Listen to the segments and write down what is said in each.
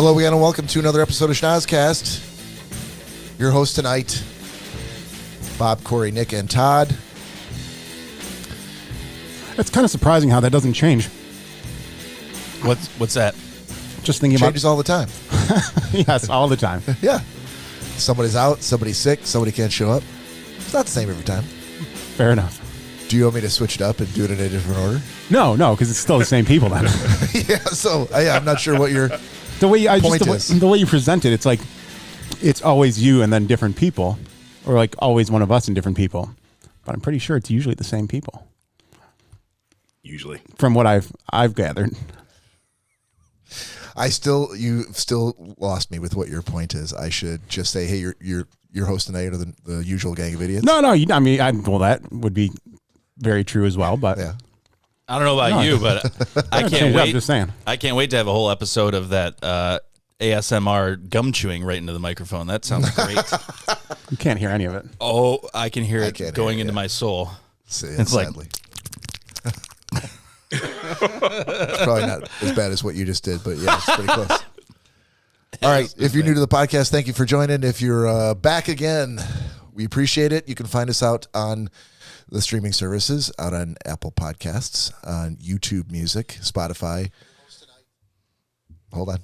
Hello, again, and welcome to another episode of Schnozzcast. Your host tonight, Bob, Cory, Nick, and Todd. It's kind of surprising how that doesn't change. What's that? Just thinking Changes all the time. Yes, all the time. Yeah. Somebody's out, somebody's sick, somebody can't show up. It's not the same every time. Fair enough. Do you want me to switch it up and do it in a different order? No, because it's still the same people then. I'm not sure what your The way is. The way you present it, it's like it's always you and then different people, or like always one of us and different people. But I'm pretty sure it's usually the same people. Usually, from what I've gathered. You still lost me with what your point is. I should just say, hey, you're hosting tonight, or the usual gang of idiots. No, that would be very true as well. But yeah. I don't know about you, but I can't wait. I'm just saying. I can't wait to have a whole episode of that ASMR gum chewing right into the microphone. That sounds great. You can't hear any of it. Oh, I can hear it going into my soul. It's sadly. It's probably not as bad as what you just did, but yeah, it's pretty close. All right. If you're new to the podcast, thank you for joining. If you're back again, we appreciate it. You can find us out on the streaming services, out on Apple Podcasts, on YouTube Music, Spotify. Hold on.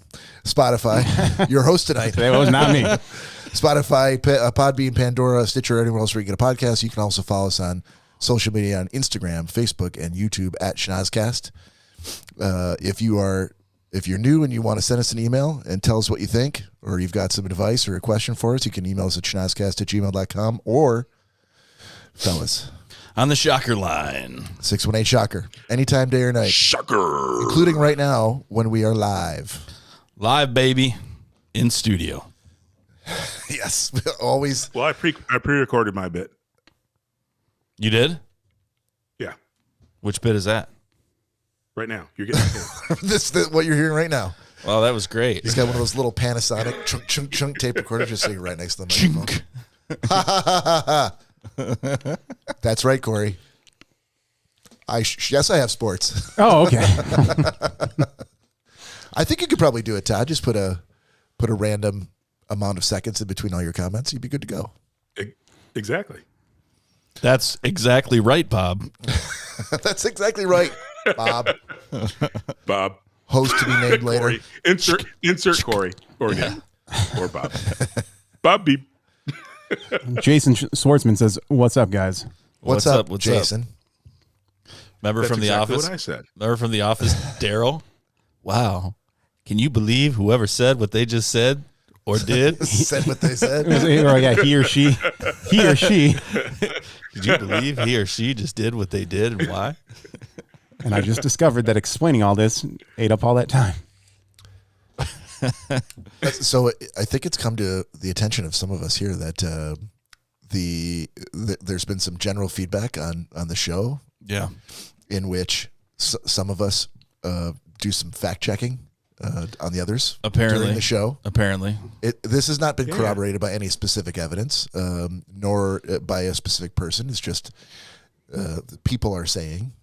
Spotify. Your host tonight. That was not me. Spotify, Podbean, Pandora, Stitcher, anywhere else where you get a podcast. You can also follow us on social media on Instagram, Facebook, and YouTube at Schnozzcast. If you're new and you want to send us an email and tell us what you think, or you've got some advice or a question for us, you can email us at schnozzcast@gmail.com, or, fellas, on the Shocker line. 618-SHOCKER. Anytime, day or night. Shocker. Including right now when we are live. Live, baby, in studio. Yes, always. Well, I pre-recorded my bit. You did? Yeah. Which bit is that? Right now. You're getting What you're hearing right now. Well, that was great. He's got one of those little Panasonic chunk, chunk, chunk tape recorders just sitting right next to the microphone. Ha, ha, ha, ha. That's right, Cory. Yes, I have sports. Oh, okay. I think you could probably do it, Todd. Just put a random amount of seconds in between all your comments. You'd be good to go. Exactly. That's exactly right, Bob. That's exactly right, Bob. Bob. Host to be named later. Insert Cory or Nick or Bob. Bob beep. Jason Schwartzman says, "What's up, guys?" What's up, Jason? Remember That's from the exactly office? What I said. Remember from the office, Daryl? Wow. Can you believe whoever said what they just said or did? Said what they said. He or she. Did you believe he or she just did what they did and why? And I just discovered that explaining all this ate up all that time. So I think it's come to the attention of some of us here that there's been some general feedback on the show. Yeah. In which some of us do some fact checking on the others during the show. Apparently. This has not been corroborated by any specific evidence, nor by a specific person. It's just the people are saying.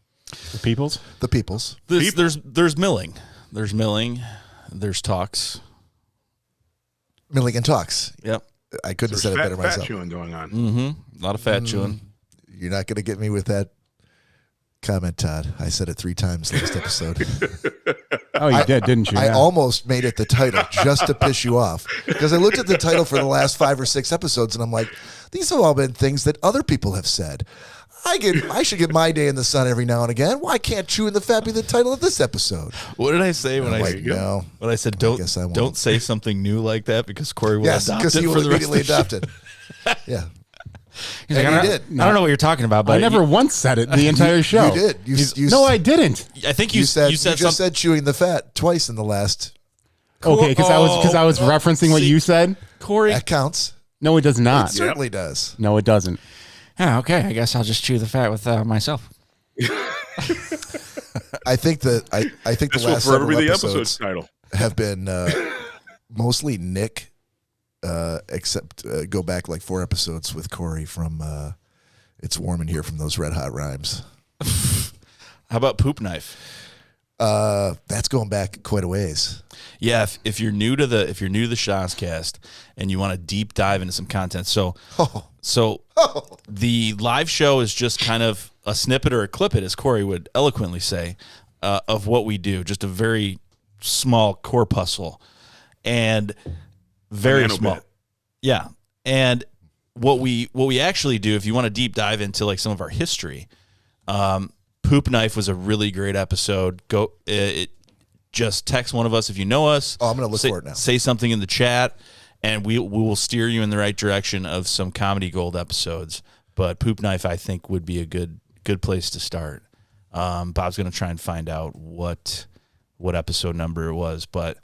The peoples? The peoples. There's milling. There's milling. There's talks. Milling and talks. Yep. I couldn't have said it better myself. Fat chewing going on. Mm-hmm. A lot of fat chewing. You're not going to get me with that comment, Todd. I said it 3 times last episode. Oh, you did, didn't you? I almost made it the title just to piss you off, because I looked at the title for the last 5 or 6 episodes and I'm like, these have all been things that other people have said. I should get my day in the sun every now and again. Why can't chewing the fat be the title of this episode? What did I say when when I said don't say something new like that because Cory will adopt it for the rest of the adopted. Yeah. He's like, I don't know what you're talking about, but I never once said it the entire show. You did. No, I didn't. I think you just said chewing the fat twice in the last. Okay, because I was referencing what you said. Cory, that counts. No, it does not. It certainly does. No, it doesn't. Oh, okay, I guess I'll just chew the fat with myself. I think the last several episodes title have been mostly Nick, except go back like 4 episodes with Cory from It's Warm in Here from those Red Hot Rhymes. How about Poop Knife? That's going back quite a ways. Yeah, if you're new to the Schnozzcast and you want to deep dive into some content, so the live show is just kind of a snippet or a clip it, as Cory would eloquently say, of what we do. Just a very small corpuscle, and very small. Yeah, and what we actually do, if you want to deep dive into like some of our history, Poop Knife was a really great episode. Just text one of us if you know us. Oh, I'm going to look for it now. Say something in the chat, and we will steer you in the right direction of some comedy gold episodes. But Poop Knife, I think, would be a good place to start. Bob's going to try and find out what episode number it was, but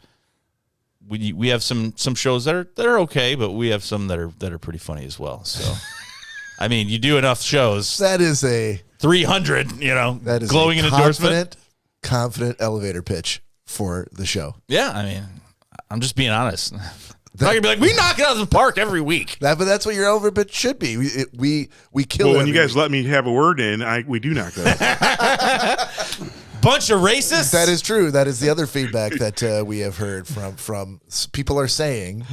we have some shows that are okay, but we have some that are pretty funny as well. So, I mean, you do enough shows. That is a 300, that is glowing a endorsement. Confident elevator pitch for the show. Yeah, I mean, I'm just being honest. I'm not gonna be like, we knock it out of the park every week. But that's what your elevator pitch should be. We kill. Well, when you guys let me have a word in, we do knock that. Bunch of racists. That is true. That is the other feedback that we have heard from people are saying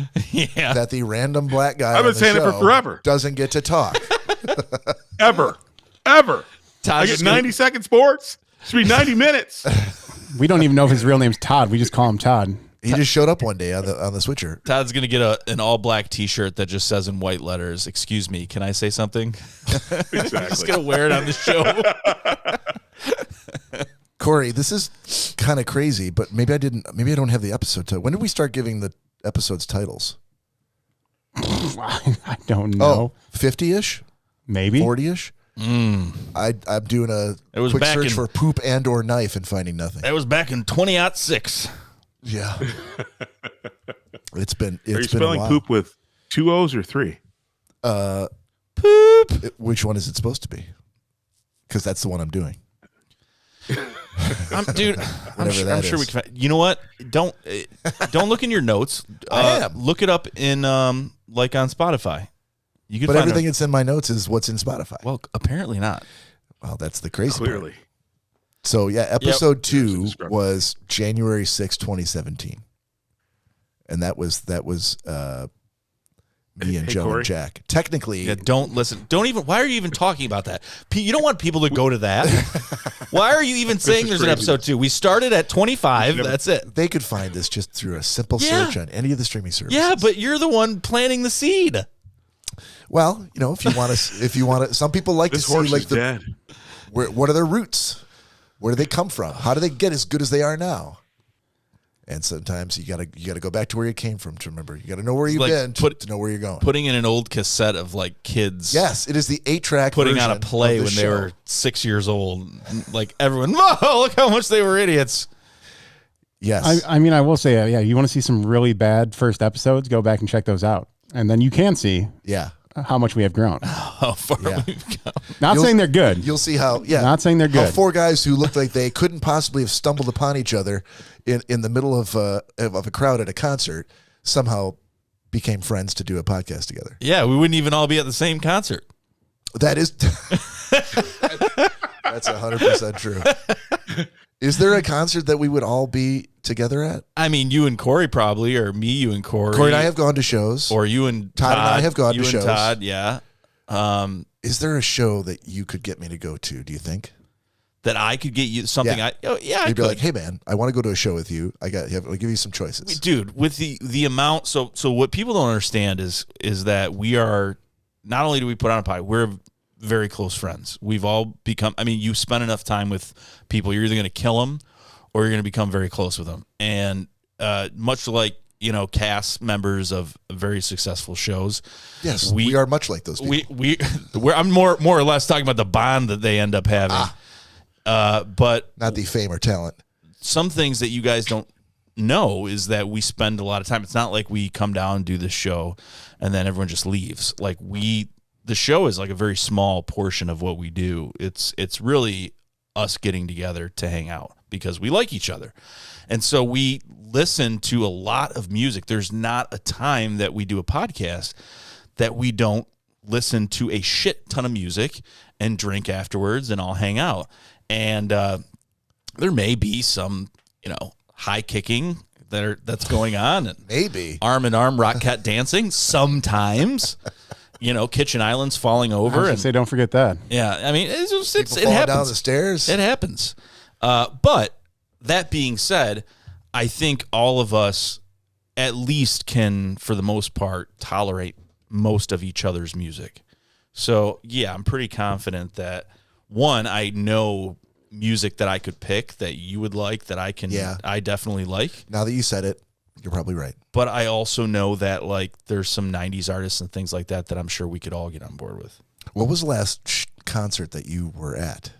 that the random black guy I've been saying it for forever doesn't get to talk ever. I get 90-second sports. It should be 90 minutes. We don't even know if his real name's Todd. We just call him Todd. He just showed up one day on the switcher. Todd's gonna get an all black T-shirt that just says in white letters, "Excuse me, can I say something?" Exactly. Just gonna wear it on the show. Cory, this is kind of crazy, but maybe I don't have the episode title. When did we start giving the episodes titles? I don't know. 50-ish? Maybe 40-ish? I'm doing a quick search for poop and or knife and finding nothing. That was back in 2006. Yeah. It's been Are you been spelling a while. poop with 2 O's or 3? Poop. Which one is it supposed to be? Because that's the one I'm doing. I'm sure we can. You know what? Don't look in your notes. I am. Look it up in like on Spotify. You can. But find everything that's in my notes is what's in Spotify. Well, apparently not. Well, that's the crazy Clearly. part. So yeah, episode 2 was January 6, 2017, and that was me and Joe Cory. and Jack. Technically, Yeah, don't listen. Don't even. Why are you even talking about that? You don't want people to go to that. Why are you even saying there's an crazy. episode 2? We started at 25. That's it. they could find this just through a simple Yeah. search on any of the streaming services. Yeah, but you're the one planting the seed. Well, if you want to, some people like This to see horse like is dead. what are their roots? Where do they come from? How do they get as good as they are now? And sometimes you gotta go back to where you came from to remember. You gotta know where you've Like, been to know where you're going. Putting in an old cassette of like kids. Yes, it is the 8-track Putting version on a play of the when they show. were 6 years old. Like everyone, whoa, look how much they were idiots. Yes, I mean, I will say, yeah, you want to see some really bad first episodes, go back and check those out. And then you can see yeah. how much we have grown. How far Yeah. we've come. Not saying they're good. You'll see how. Yeah, Not saying they're how good. 4 guys who looked like they couldn't possibly have stumbled upon each other in the middle of a crowd at a concert somehow became friends to do a podcast together. Yeah, we wouldn't even all be at the same concert. That is. That's 100% true. Is there a concert that we would all be together at? I mean, you and Cory probably, or me, you and Cory. Corey and I have gone to shows. Or you and Todd and I have gone to you and shows. Todd, yeah. Is there a show that you could get me to go to, do you think? That I could get you something. Yeah. I You'd be could. like, hey, man, I want to go to a show with you. I'll give you some choices. Dude, with the amount, so what people don't understand is that we are, not only do we put on a pie, we're very close friends. We've all become, I mean, you spend enough time with people, you're either going to kill them or you're going to become very close with them. And much like, cast members of very successful shows. Yes, we are much like those people. I'm more or less talking about the bond that they end up having. But Not the fame or talent. some things that you guys don't know is that we spend a lot of time. It's not like we come down and do this show and then everyone just leaves. Like the show is like a very small portion of what we do. It's really us getting together to hang out because we like each other. And so we listen to a lot of music. There's not a time that we do a podcast that we don't listen to a shit ton of music and drink afterwards and all hang out. And there may be some, high kicking that's going on, and maybe arm in arm rock cat dancing sometimes. Kitchen islands falling over, and say don't forget that. Yeah, I mean, it falling happens down the stairs. It happens. But that being said, I think all of us at least can, for the most part, tolerate most of each other's music. So yeah, I'm pretty confident that one, I know music that I could pick that you would like, that I definitely like. Now that you said it, you're probably right. But I also know that there's some 90s artists and things like that I'm sure we could all get on board with. What was the last concert that you were at?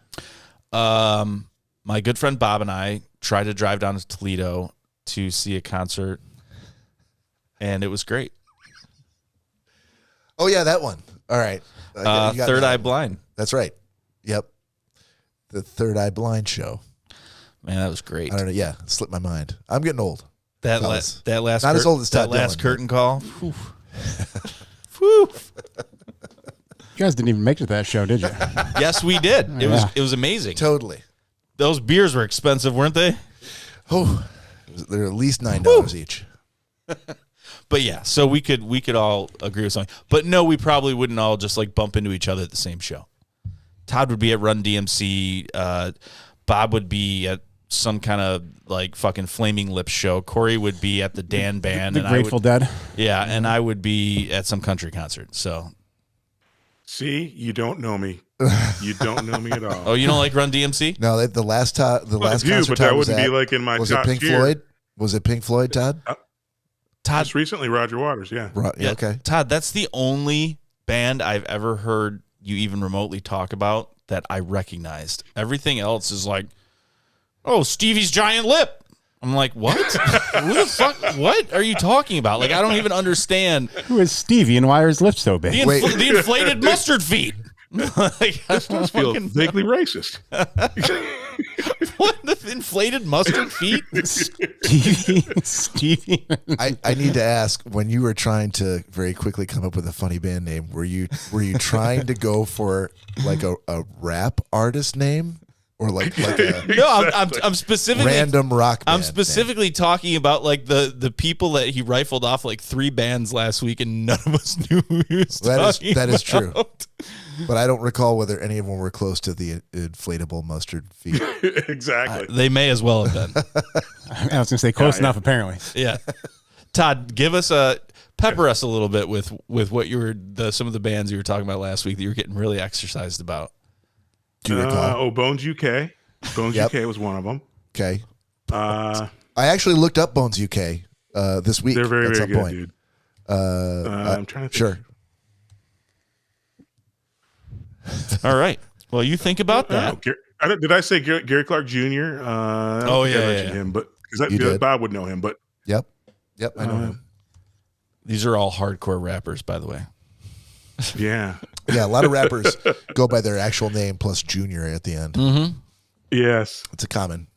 My good friend Bob and I tried to drive down to Toledo to see a concert, and it was great. Oh yeah, that one. All right. Third Eye Blind. That's right. Yep. The Third Eye Blind show. Man, that was great. I don't know. Yeah, it slipped my mind. I'm getting old. That last not as old as Todd that last Dillon, curtain call. Whew. You guys didn't even make it to that show, did you? Yes, we did. It was amazing. Totally. Those beers were expensive, weren't they? Oh, they're at least $9 each. But yeah, so we could all agree with something. But no, we probably wouldn't all just bump into each other at the same show. Todd would be at Run DMC. Bob would be at some kind of fucking Flaming Lips show. Corey would be at the Dan Band. The Grateful Dead. Yeah, and I would be at some country concert. So, see, you don't know me. You don't know me at all. Oh, you don't like Run DMC? No, the last concert but Todd that was wouldn't at, be like in my was top it Pink tier. Floyd? Was it Pink Floyd, Todd? Todd, just recently, Roger Waters. Yeah. Yeah, okay. Todd, that's the only band I've ever heard you even remotely talk about that I recognized. Everything else is Stevie's Giant Lip. I'm like, what? Who the fuck? What are you talking about? I don't even understand. Who is Stevie and why are his lips so big? The inflated mustard feet. This does feel vaguely racist. What? The inflated mustard feet? Stevie. I need to ask, when you were trying to very quickly come up with a funny band name, were you trying to go for a rap artist name? Or No, I'm specifically random rock band I'm specifically talking about the people that he rifled off 3 bands last week, and none of us knew who he was talking that is true. about. But I don't recall whether any of them were close to the inflatable mustard feet. Exactly. They may as well have been. I was going to say close enough, apparently. Yeah. Todd, pepper us a little bit with what you were some of the bands you were talking about last week that you were getting really exercised about. Do you recall? Bones UK. Bones UK was one of them. Okay. I actually looked up Bones UK this week. They're very, at very some good, point. dude. I'm trying to think. Sure. All right. Well, you think about that. Did I say Gary Clark Jr.? Oh, yeah, I mentioned him, but because Bob would know him. But Yep, I know him. These are all hardcore rappers, by the way. yeah, Yeah, a lot of rappers go by their actual name plus Junior at the end. Mm-hmm. yes, It's a common.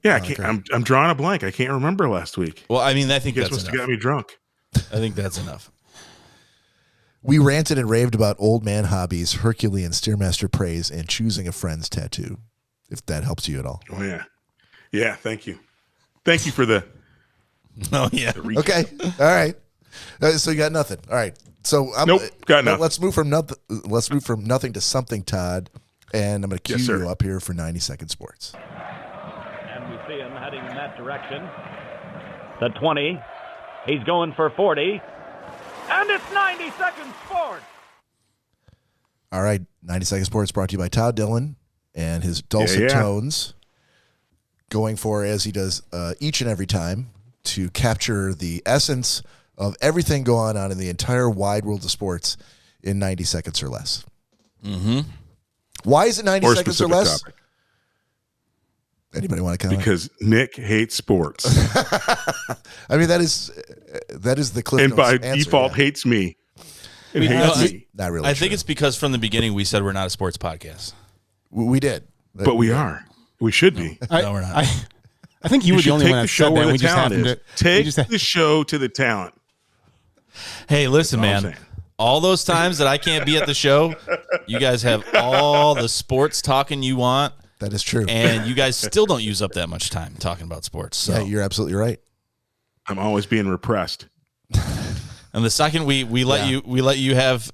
Yeah, I can't, I'm drawing a blank. I can't remember last week. Well, I mean, I think You guys that's must have enough. got me drunk. I think that's enough. We ranted and raved about old man hobbies, Herculean Stairmaster praise, and choosing a friend's tattoo, if that helps you at all. Oh yeah, yeah. Thank you for the. Oh yeah. Okay, all right. So you got nothing. All right. So Nope, got nothing. Let's move from nothing. Let's move from nothing to something, Todd. And I'm going to cue Yes, sir. you up here for 90 Second Sports. And we see him heading in that direction. The 20. He's going for 40. And it's 90 Second Sports. All right, 90 Second Sports brought to you by Todd Dillon and his dulcet tones, going for, as he does each and every time, to capture the essence of everything going on in the entire wide world of sports in 90 seconds or less. Mm-hmm. Why is it 90 Or seconds or specific less? topic. Anybody want to comment? Because Nick hates sports. I mean, that is the Cliff And Notes by answer, default yeah. hates me. And You know, hates me. Not really. I think true. it's because from the beginning we said we're not a sports podcast. We did, But we are. We should be. No, we're not. I think you were the should only take one the that show said where that. the We just talent happened is. to Take we just, the show to the talent. Hey, listen, That's all I'm man. saying. All those times that I can't be at the show, you guys have all the sports talking you want, That is true. And you guys still don't use up that much time talking about sports. So. Yeah, you're absolutely right. I'm always being repressed. And the second we let you have,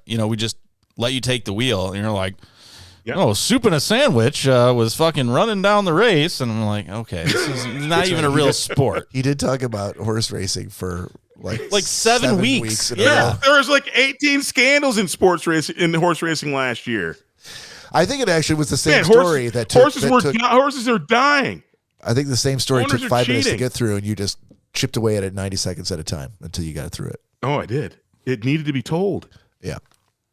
we just let you take the wheel, and you're like, soup and a sandwich was fucking running down the race, and I'm like, okay, this is not even a real sport. He did talk about horse racing for like 7 weeks. Yeah, there was like 18 scandals in horse racing last year. I think it actually was the same story horses are dying. I think the same story Owners took are 5 minutes to cheating. get through, and you just chipped away at it 90 seconds at a time until you got through it. Oh, I did. It needed to be told. Yeah.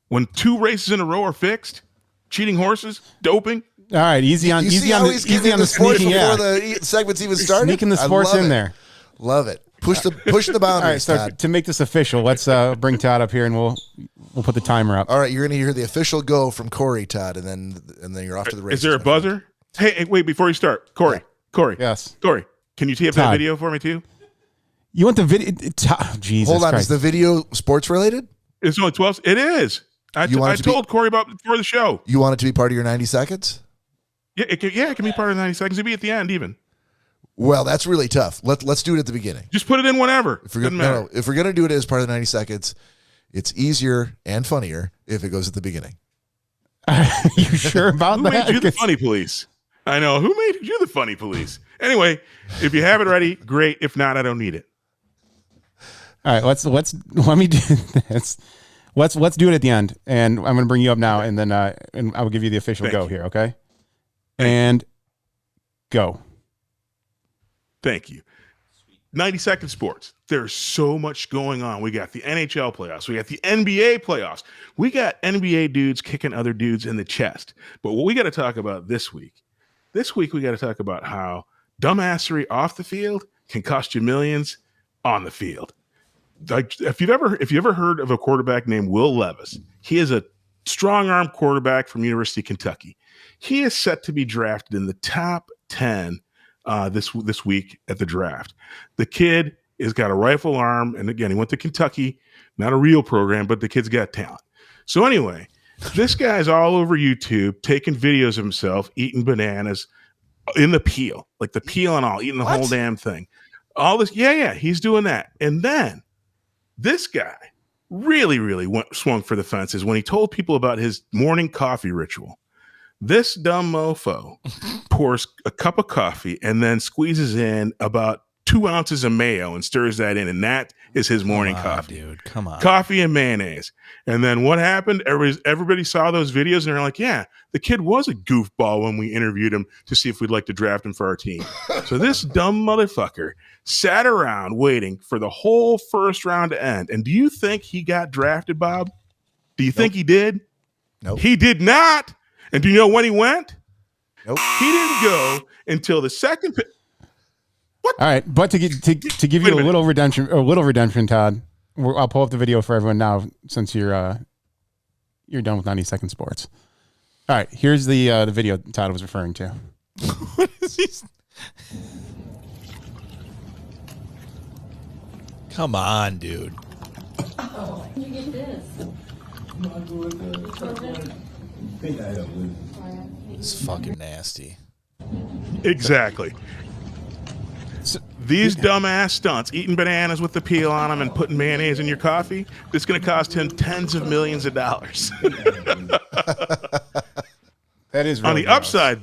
When 2 races in a row are fixed, cheating horses, doping. All right, easy on the sports sneaking. before the segments even started. Sneaking the sports in there. Love it. Push the boundaries. All right, so Todd. to make this official, let's bring Todd up here, and we'll put the timer up. All right, you're going to hear the official go from Cory, Todd, and then you're off to the race. Is there a buzzer? Hey, wait, before you start, Cory. Yeah. Cory. Yes. Cory, can you tee up that video for me too? You want the video? Jesus Hold on, Christ. is the video sports related? It's only 12. It is. I told Cory about it before the show. You want it to be part of your 90 seconds? Yeah, it can be part of 90 seconds. It'd be at the end even. Well, that's really tough. Let's do it at the beginning. Just put it in whenever. If we're going to do it as part of the 90 seconds, it's easier and funnier if it goes at the beginning. You sure about Who that? made you the funny police? I know. Who made you the funny police? Anyway, if you have it ready, great. If not, I don't need it. All right, let me do this. Let's do it at the end, and I'm going to bring you up now, and then and I will give you the official go here, okay? And go. Thank you. 90-second sports. There's so much going on. We got the NHL playoffs. We got the NBA playoffs. We got NBA dudes kicking other dudes in the chest. But what we got to talk about this week we got to talk about how dumbassery off the field can cost you millions on the field. Like if you've ever heard of a quarterback named Will Levis, he is a strong-arm quarterback from University of Kentucky. He is set to be drafted in the top 10 this week at the draft. The kid has got a rifle arm, and again, he went to Kentucky, not a real program, but the kid's got talent. So anyway, this guy's all over YouTube taking videos of himself eating bananas in the peel, like the peel and all, eating the whole damn thing. All this, he's doing that. And then this guy really swung for the fences when he told people about his morning coffee ritual. This dumb mofo pours a cup of coffee and then squeezes in about 2 ounces of mayo and stirs that in, and that is his morning coffee. Dude, come on. Coffee and mayonnaise. And then what happened? Everybody saw those videos, and they're like, yeah, the kid was a goofball when we interviewed him to see if we'd like to draft him for our team. So this dumb motherfucker sat around waiting for the whole first round to end. And do you think he got drafted, Bob? Do you think he did? Nope. He did not. And do you know when he went? Nope. He didn't go until the second pick. What? All right, but to give you a little redemption, Todd. I'll pull up the video for everyone now since you're done with 90-second sports. All right, here's the video Todd was referring to. What is he? Come on, dude. Oh, you get this. It's fucking nasty. Exactly. These dumbass stunts, eating bananas with the peel on them and putting mayonnaise in your coffee, it's going to cost him tens of millions of dollars. That is On really the upside,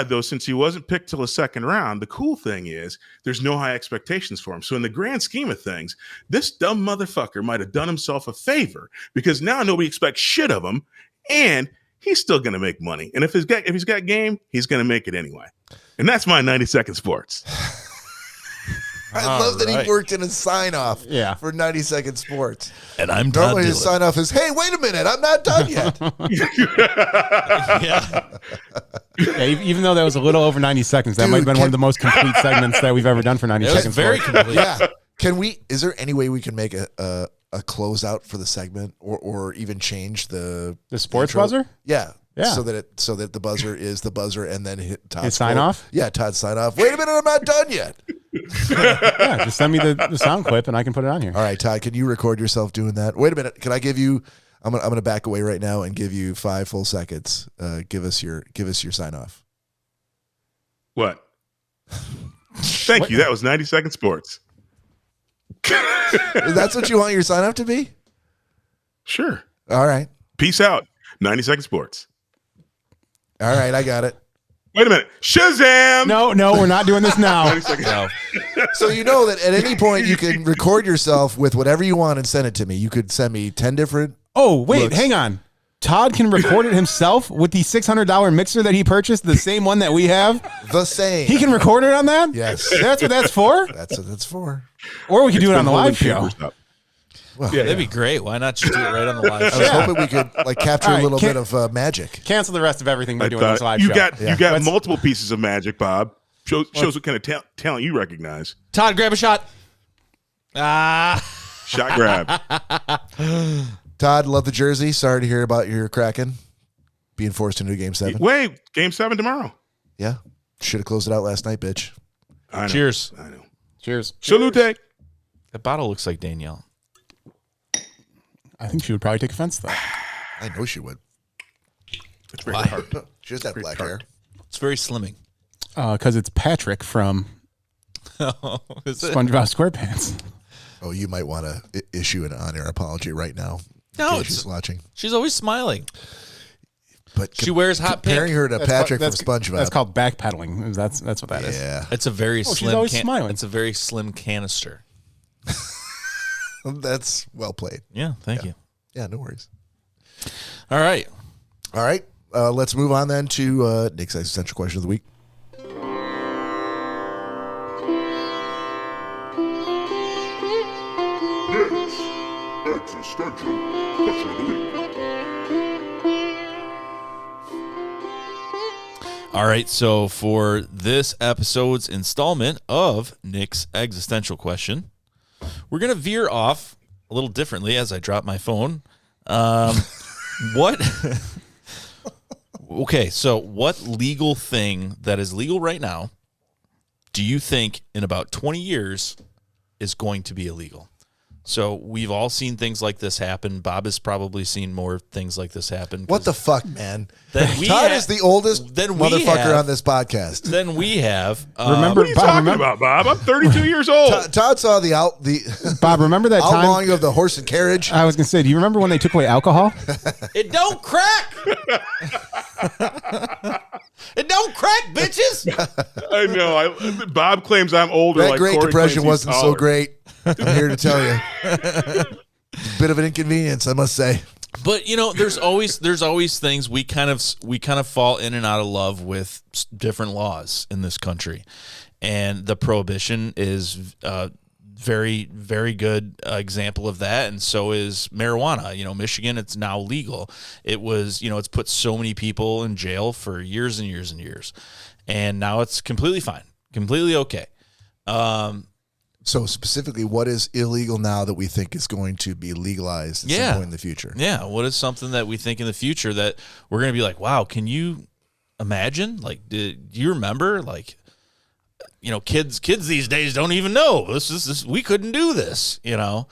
though, since he wasn't picked till the second round, the cool thing is there's no high expectations for him. So in the grand scheme of things, this dumb motherfucker might have done himself a favor because now nobody expects shit of him, and he's still going to make money. And if he's got game, he's going to make it anyway. And that's my 90-second sports. I love that he worked in a sign-off for 90-second sports. And I'm done. Normally his sign-off is, hey, wait a minute, I'm not done yet. Even though that was a little over 90 seconds, that might have been one of the most complete segments that we've ever done for 90 seconds. Very complete. Yeah. Is there any way we can make a closeout for the segment or even change the sports intro? buzzer? Yeah. Yeah. So that the buzzer is the buzzer and then hit Todd's his sign off? Yeah, Todd's sign off. Wait a minute, I'm not done yet. Yeah, just send me the sound clip and I can put it on here. All right, Todd, can you record yourself doing that? Wait a minute. Can I give you I'm gonna back away right now and give you 5 full seconds. Give us your sign off. What? Thank you. That was 90 Second Sports. That's what you want your sign off to be? Sure. All right. Peace out. 90 Second Sports. All right, I got it. Wait a minute. Shazam! No, we're not doing this now. 90 seconds. No. So you know that at any point you can record yourself with whatever you want and send it to me. You could send me 10 different. Oh, wait, looks. hang on. Todd can record it himself with the $600 mixer that he purchased, the same one that we have. The same. He can record it on that? Yes. That's what that's for? That's what that's for. Or we could do it on the Holding live show. papers up. Well, Yeah. That'd be great. Why not just do it right on the live I show? was hoping we could like capture All a right, little can't- bit of magic. Cancel the rest of everything we're I doing on this thought live you show. got Yeah. you got Let's- multiple pieces of magic, Bob. Shows what kind of talent you recognize. Todd, grab a shot. Shot grab. Todd, love the jersey. Sorry to hear about your Kraken being forced into Game 7. Wait, Game 7 tomorrow. Yeah. Should have closed it out last night, bitch. I know. Cheers. I know. Cheers. Salute. That bottle looks like Danielle. I think she would probably take offense, though. I know she would. It's very Why? hard. She has that black hair. It's very slimming. Because it's Patrick from Is it? SpongeBob SquarePants. Oh, you might want to issue an on-air apology right now. No, in case it's- she's watching. She's always smiling. But She wears hot comparing pink. her to Patrick from That's SpongeBob. called backpedaling. That's what that is. Yeah. It's a very she's slim. always smiling. It's a very slim canister. That's well played. Yeah, thank you. Yeah, no worries. All right. All right. Let's move on then to Nick's existential question of the week. Existential question of the week. All right. So for this episode's installment of Nick's existential question, we're gonna veer off a little differently as I drop my phone. What? Okay. So what legal thing that is legal right now do you think in about 20 years is going to be illegal? So we've all seen things like this happen. Bob has probably seen more things like this happen. What the fuck, man? Then we Todd ha- is the oldest then we motherfucker have- on this podcast. Then we have. Remember, What are you Bob, talking remember, about, Bob? I'm 32 years old. Todd saw the Bob, remember that time? outlawing of the horse and carriage. I was going to say, do you remember when they took away alcohol? It don't crack. It don't crack, bitches. I know. Bob claims I'm older. That like Great Cory Depression claims he's wasn't so taller. great. I'm here to tell you. It's a bit of an inconvenience, I must say. But you know, there's always things we kind of fall in and out of love with different laws in this country, and the prohibition is very, very good example of that, and so is marijuana. You know, Michigan, it's now legal. It was, you know, it's put so many people in jail for years and years and years, and now it's completely fine, completely okay. So specifically, what is illegal now that we think is going to be legalized at Yeah. some point in the future? Yeah, what is something that we think in the future that we're going to be like, wow, can you imagine? Like, do you remember? Like, you know, kids these days don't even know this. We couldn't do this, you know.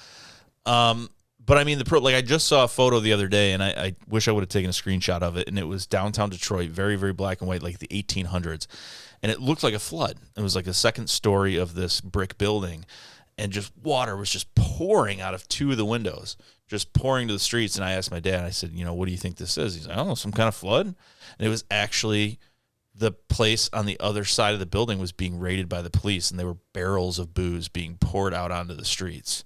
But I mean, I just saw a photo the other day, and I wish I would have taken a screenshot of it. And it was downtown Detroit, very, very black and white, like the 1800s. And it looked like a flood. It was like the second story of this brick building, and just water was just pouring out of two of the windows, just pouring to the streets. And I asked my dad, I said, you know, what do you think this is? He's like, I don't know, some kind of flood. And it was actually the place on the other side of the building was being raided by the police, and there were barrels of booze being poured out onto the streets.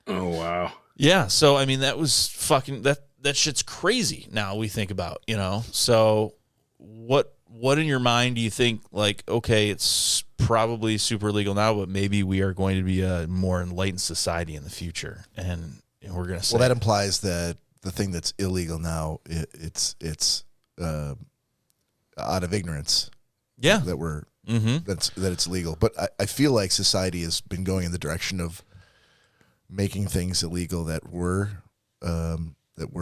Oh wow. Yeah, so I mean that was fucking that shit's crazy now we think about, you know. So what in your mind do you think, like, okay, it's probably super legal now, but maybe we are going to be a more enlightened society in the future, and we're going to say, Well, that implies that the thing that's illegal now, it's out of ignorance. yeah, That we're mm-hmm. that it's legal. But I feel like society has been going in the direction of making things illegal that were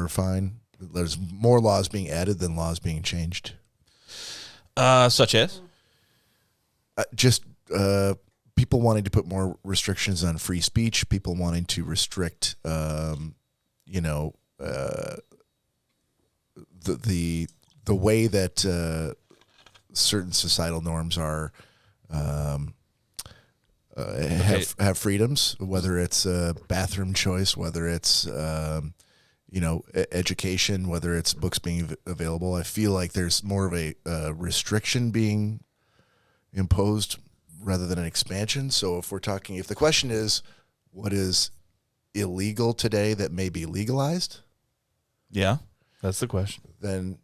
fine. There's more laws being added than laws being changed. Such as Just people wanting to put more restrictions on free speech, people wanting to restrict, the way that certain societal norms are have freedoms, whether it's bathroom choice, whether it's education, whether it's books being available. I feel like there's more of a restriction being imposed rather than an expansion. So if the question is, what is illegal today that may be legalized? Yeah, that's the question. Then,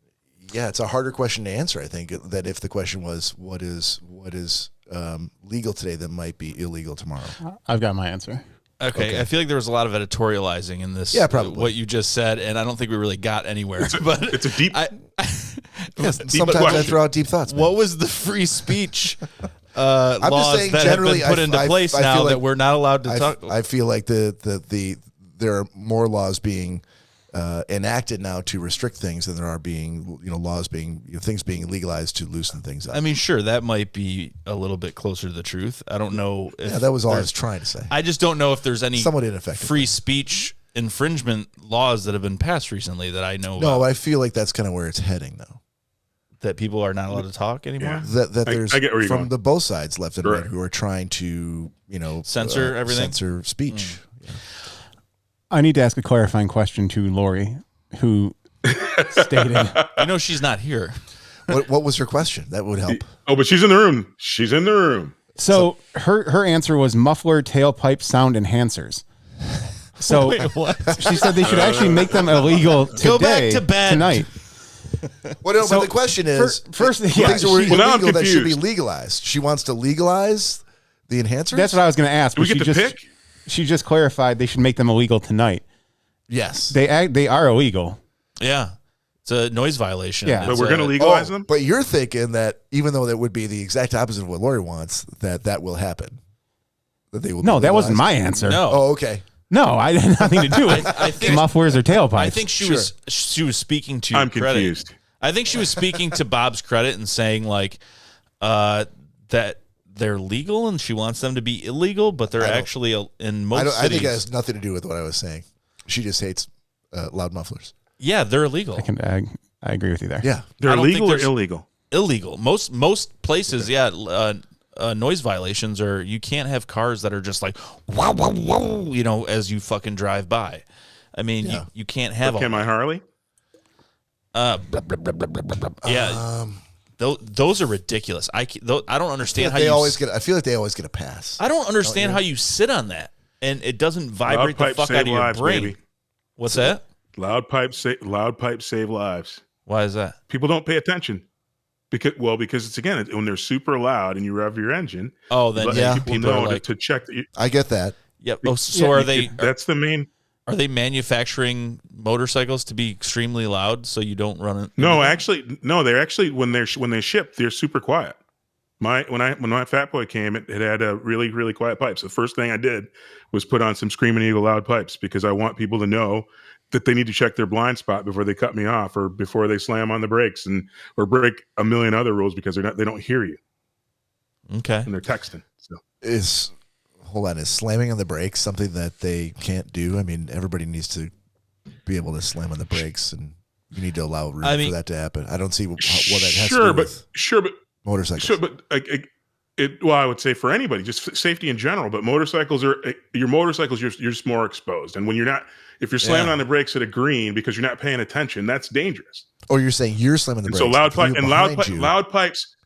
yeah, it's a harder question to answer, I think, than if the question was, what is legal today that might be illegal tomorrow? I've got my answer. Okay, I feel like there was a lot of editorializing in this. Yeah, probably. What you just said, and I don't think we really got anywhere. But It's a deep. Sometimes I throw out deep thoughts. Man. what was the free speech just laws saying that generally, have been put into place I now feel like that we're not allowed to I talk? I feel like there are more laws being enacted now to restrict things than there are being laws being things being legalized to loosen things up. I mean, sure, that might be a little bit closer to the truth. I don't know. If That was all I there's- was trying to say. I just don't know if there's any Somewhat ineffective. free speech infringement laws that have been passed recently that I know No, about, I feel like that's kind of where it's heading, though. that people are not allowed to talk anymore. Yeah. That there's I get where you're from going. the both sides, left and right, Right. who are trying to Censor everything? censor speech. I need to ask a clarifying question to Lori, who stated, She's not here. What was her question? That would help. Oh, but she's in the room. She's in the room. so her answer was muffler tailpipe sound enhancers. So she said they should actually make them illegal today, Go back to bed. tonight. Well, no, So, but the question is, first, the yeah, things that were she- Well, now I'm illegal that should be confused. legalized. She wants to legalize the enhancers. That's what I was going to ask. Do we but get she to just, pick? She just clarified they should make them illegal tonight. Yes. They are illegal. Yeah, it's a noise violation. Yeah. But It's we're going to legalize them? But you're thinking that even though that would be the exact opposite of what Lori wants, that will happen. That they will. No, be that wasn't legalized? my answer. No. Oh, okay. No, I had nothing to do with I think- mufflers or tailpipes. I think she was speaking to I'm credit. confused. I think she was speaking to Bob's credit and saying like that they're legal and she wants them to be illegal, but they're actually in most I cities. think it has nothing to do with what I was saying. She just hates loud mufflers. Yeah, they're illegal. I agree with you there. Yeah. They're I don't think legal or there's- illegal? Illegal. Most places, noise violations are you can't have cars that are just like wow, wow, wow, as you fucking drive by. I mean, Yeah. you can't have Can my Harley? blah, blah, blah, blah, blah, blah, blah. Yeah. Those are ridiculous. I don't understand how They you always get. I feel like they always get a pass. I don't understand how you sit on that and it doesn't vibrate the pipes fuck save out of your lives, brain. baby. What's that? Loud pipes save lives. Why is that? People don't pay attention because it's again when they're super loud and you rev your engine. Oh, then let yeah, people people know are like, to check that. I get that. yep. Oh, so are they That's the main. are they manufacturing motorcycles to be extremely loud so you don't run it? No, actually, no. They're actually when they ship, they're super quiet. When my Fat Boy came, it had a really really quiet pipes. The first thing I did was put on some Screaming Eagle loud pipes because I want people to know that they need to check their blind spot before they cut me off or before they slam on the brakes or break a million other rules because they don't hear you Okay. and they're texting. So Is slamming on the brakes something that they can't do? I mean, everybody needs to be able to slam on the brakes, and you need to allow room I mean- for that to happen. I don't see what that has sure, to do with but motorcycles. sure, but I would say for anybody, just safety in general. But motorcycles you're just more exposed, and when you're not, if you're slamming Yeah. on the brakes at a green because you're not paying attention, that's dangerous. Or you're saying you're slamming the And brakes. so loud the people pipe and behind you- loud pipes.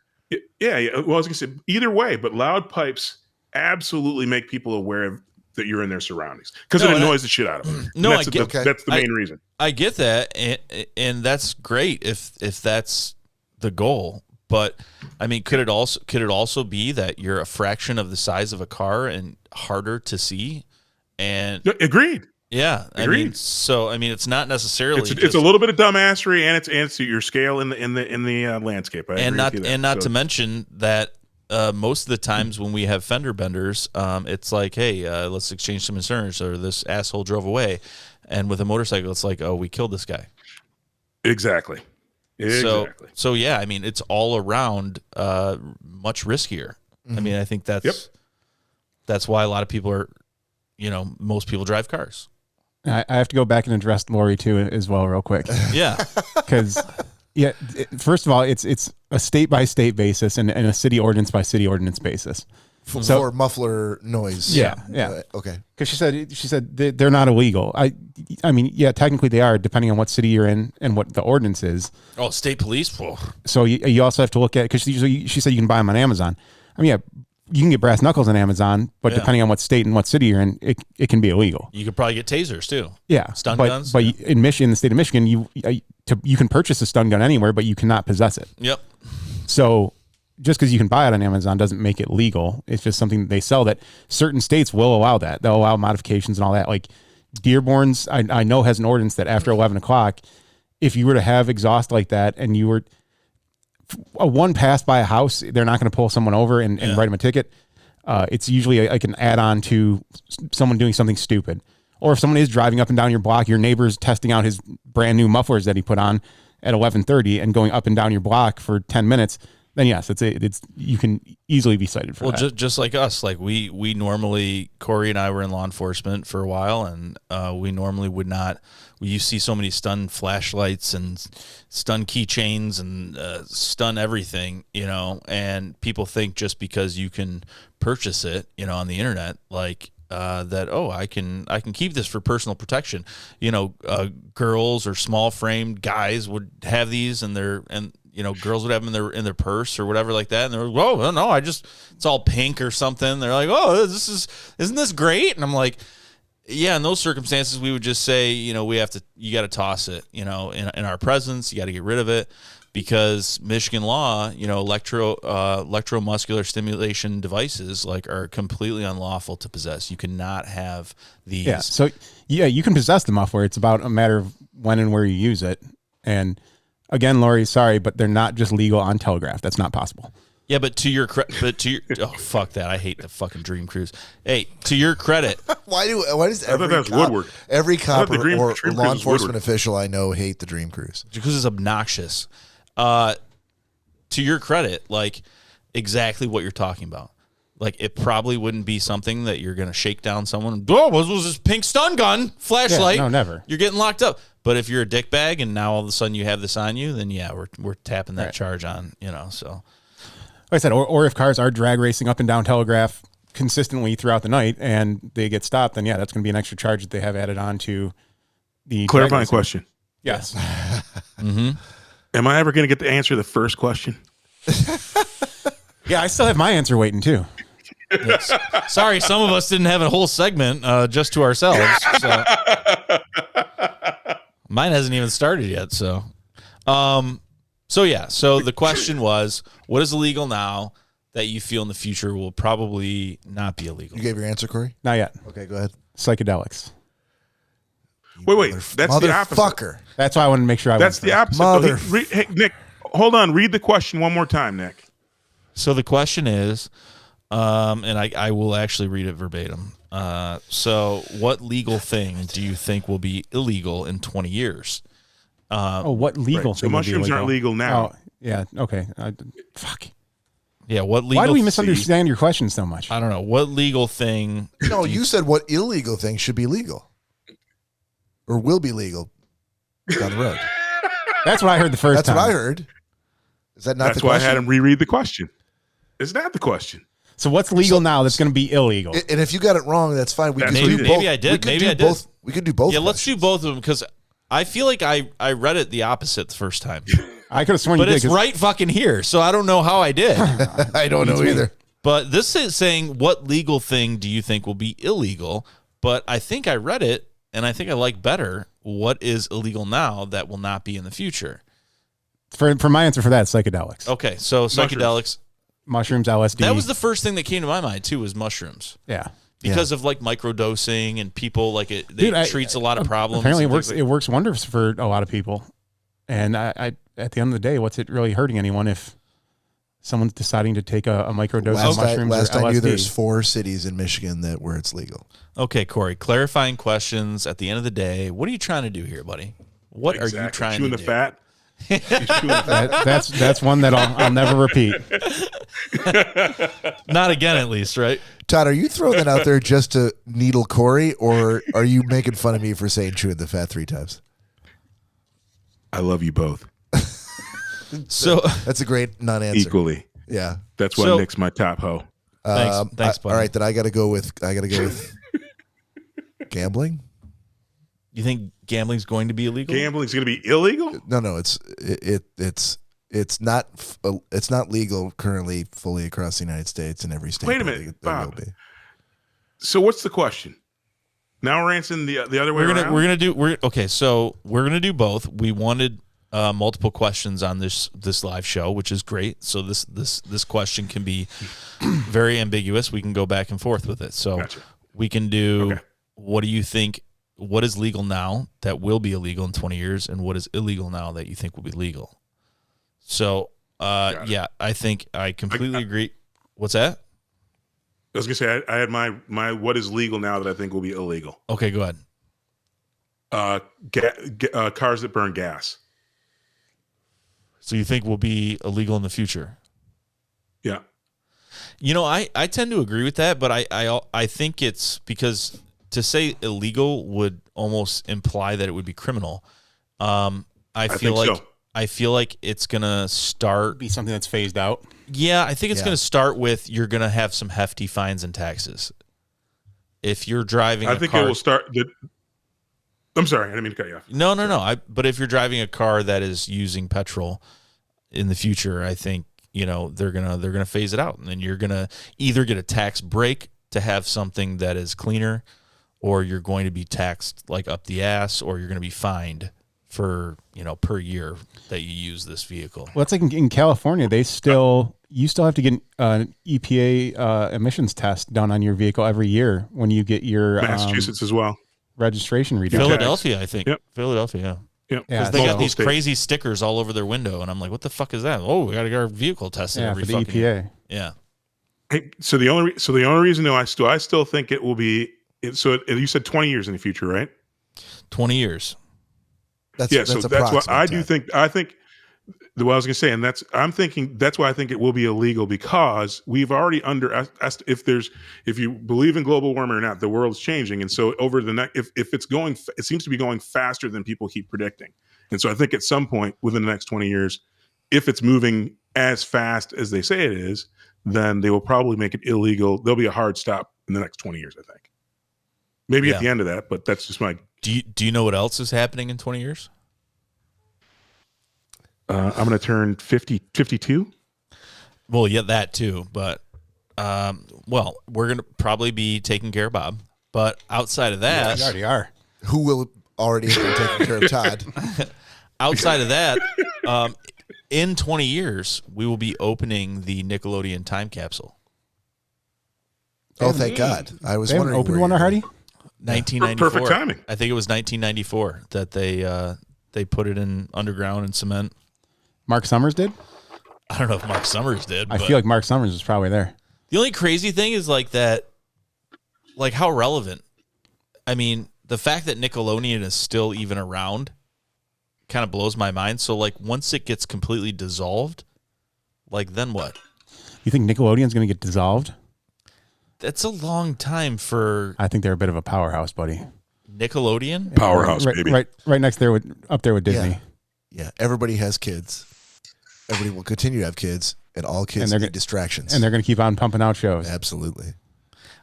Yeah. Well, I was gonna say either way, but loud pipes absolutely make people aware of that you're in their surroundings because No, it and annoys the shit out of them. No, that's I get- that's the main reason. I get that, and that's great if that's the goal. But I mean, could it also be that you're a fraction of the size of a car and harder to see? And Agreed. yeah, Agreed. I mean, it's not necessarily It's a little bit of dumbassery, and it's your scale in the landscape. I agree not with you there. So- to mention that most of the times when we have fender benders, it's like, hey, let's exchange some insurance, or this asshole drove away. And with a motorcycle, it's like, oh, we killed this guy. Exactly. So yeah, I mean, it's all around much riskier. I mean, I think that's why a lot of people are, most people drive cars. I have to go back and address Lori too as well, real quick, Yeah. because first of all, it's a state by state basis and a city ordinance by city ordinance basis. For muffler noise. Yeah. Okay. Because she said they're not illegal. I mean, yeah, technically they are, depending on what city you're in and what the ordinance is. Oh, state police. Whoa. So you also have to look at, because she said you can buy them on Amazon. I mean, yeah, you can get brass knuckles on Amazon, but depending on what state and what city you're in, it can be illegal. You could probably get tasers too. Yeah, Stun guns. But in the state of Michigan, you can purchase a stun gun anywhere, but you cannot possess it. Yep. So just because you can buy it on Amazon doesn't make it legal. It's just something that they sell that certain states will allow that. They'll allow modifications and all that. Like Dearborn's, I know has an ordinance that after 11 o'clock, if you were to have exhaust like that and you were one pass by a house, they're not going to pull someone over and write them a ticket. It's usually like an add-on to someone doing something stupid. Or if someone is driving up and down your block, your neighbor's testing out his brand new mufflers that he put on at 11:30 and going up and down your block for 10 minutes, then yes, it's you can easily be cited for that. Well, just like us, like we normally, Cory and I were in law enforcement for a while, and we normally would not. You see so many stun flashlights and stun keychains and stun everything, and people think just because you can purchase it, on the internet, like that. Oh, I can keep this for personal protection. Girls or small framed guys would have these, and girls would have them in their purse or whatever like that. And they're like, oh, no, it's all pink or something. They're like, oh, isn't this great? And I'm like, yeah, in those circumstances, we would just say, you got to toss it, in our presence. You got to get rid of it because Michigan law, electromuscular stimulation devices are completely unlawful to possess. You cannot have these. Yeah. So you can possess the muffler. It's about a matter of when and where you use it. And again, Lori, sorry, but they're not just legal on Telegraph. That's not possible. Yeah, but to your oh, fuck that. I hate the fucking Dream Cruise. Hey, to your credit. Why does every cop or law enforcement official I know hate the Dream Cruise? Because it's obnoxious. To your credit, exactly what you're talking about. It probably wouldn't be something that you're going to shake down someone. Oh, what was this pink stun gun flashlight? Yeah, no, never. You're getting locked up. But if you're a dickbag and now all of a sudden you have this on you, then yeah, we're tapping that charge on, so. Like I said, or if cars are drag racing up and down Telegraph consistently throughout the night and they get stopped, then yeah, that's going to be an extra charge that they have added on to the clarifying question. Yes. Mm-hmm. Am I ever going to get to answer the first question? Yeah, I still have my answer waiting too. Yes. Sorry, some of us didn't have a whole segment just to ourselves. So. Mine hasn't even started yet. So the question was, what is illegal now that you feel in the future will probably not be illegal? You gave your answer, Cory? Not yet. Okay, go ahead. Psychedelics. Wait. That's the opposite. That's why I wanted to make sure That's the opposite. Hey, Nick, hold on. Read the question one more time, Nick. So the question is, and I will actually read it verbatim. So what legal thing do you think will be illegal in 20 years? What legal thing? So mushrooms aren't legal now. Oh, yeah. Okay. Fuck. Yeah. What legal? Why do we misunderstand your question so much? I don't know. What legal thing? No, you said what illegal thing should be legal or will be legal down the road. That's what I heard the first time. That's what I heard. Is that not That's the why question? I had him reread the question. Is that the question? So what's legal now that's going to be illegal? And if you got it wrong, that's fine. We could maybe, do both. Maybe I did. Maybe I did. Both. We could do both. Yeah, let's do both of them because I feel like I read it the opposite the first time. I could have sworn but you did. But it's right fucking here, so I don't know how I did. I don't know either. But this is saying, what legal thing do you think will be illegal? But I think I read it, and I think I like better what is illegal now that will not be in the future. For my answer for that, psychedelics. Okay, so psychedelics. Mushrooms, LSD. That was the first thing that came to my mind, too, was mushrooms. Yeah. Because of microdosing and people it treats a lot of problems. Apparently it works wonders for a lot of people. And I at the end of the day, what's it really hurting anyone if someone's deciding to take a microdose of mushrooms last or LSD? I knew there's 4 cities in Michigan where it's legal. Okay, Cory, clarifying questions at the end of the day. What are you trying to do here, buddy? What are you trying to do? Chewing the fat? That's one that I'll never repeat. Not again, at least, right? Todd, are you throwing that out there just to needle Cory, or are you making fun of me for saying chewing the fat 3 times? I love you both So That's a great non-answer. equally. Yeah. That's why So- Nick's my top hoe. thanks, buddy. All right, then I got to go with gambling. You think gambling's going to be illegal? Gambling's going to be illegal? No, it's not legal currently fully across the United States in every state. Wait a but minute, there Bob. will be. So what's the question? Now we're answering the other way around? So we're gonna do both. We wanted multiple questions on this live show, which is great. So this question can be very ambiguous. We can go back and forth with it. So Gotcha. we can do what do you think, what is legal now that will be illegal in 20 years, and what is illegal now that you think will be legal? So I think I completely agree. What's that? I was going to say, I had my what is legal now that I think will be illegal. Okay, go ahead. Cars that burn gas. So you think will be illegal in the future? Yeah. You know, I tend to agree with that, but I think it's because to say illegal would almost imply that it would be criminal. I feel like it's gonna start Be something that's phased out. Yeah, I think it's gonna start with you're gonna have some hefty fines and taxes. If you're driving, I think it will start. I'm sorry, I didn't mean to cut you off. No. But if you're driving a car that is using petrol in the future, I think they're gonna phase it out, and then you're gonna either get a tax break to have something that is cleaner, or you're going to be taxed like up the ass, or you're going to be fined for per year that you use this vehicle. Well, it's like in California, you still have to get an EPA emissions test done on your vehicle every year when you get your Massachusetts as well. Registration readout. Philadelphia, I think. Yep. Philadelphia. Yep. Yeah, They got Multiple these states. crazy stickers all over their window, and I'm like, what the fuck is that? Oh, we got to get our vehicle tested Yeah, every for the fucking EPA. year. Yeah. Hey, so the only reason I still think it will be you said 20 years in the future, right? 20 years. That's So that's what I do approximate, think. I think what I was going to say, and that's why I think it will be illegal, because we've already if you believe in global warming or not, the world's changing, and so over the next, if it's going, it seems to be going faster than people keep predicting, and so I think at some point within the next 20 years, if it's moving as fast as they say it is, then they will probably make it illegal. There'll be a hard stop in the next 20 years, I think. Maybe at the end of that, but that's just my. Do you know what else is happening in 20 years? I'm going to turn 52. Well, yeah, that too. But, we're going to probably be taking care of Bob. But outside of that, You already are. Who will already have been taking care of Todd? outside of that, in 20 years, we will be opening the Nickelodeon time capsule. Oh, thank God! I was They haven't wondering. opened where one you were- already? 1994. Perfect timing. I think it was 1994 that they put it in underground and cement. Mark Summers did? I don't know if Mark Summers did. I but feel like Mark Summers was probably there. the only crazy thing is like how relevant. I mean, the fact that Nickelodeon is still even around kind of blows my mind. So like once it gets completely dissolved, like then what? You think Nickelodeon's going to get dissolved? That's a long time for I think they're a bit of a powerhouse, buddy. Nickelodeon. Powerhouse, right, baby. Right next there up there with Disney. Yeah, everybody has kids. Everybody will continue to have kids, and all kids they're need gonna- distractions. And they're going to keep on pumping out shows. Absolutely.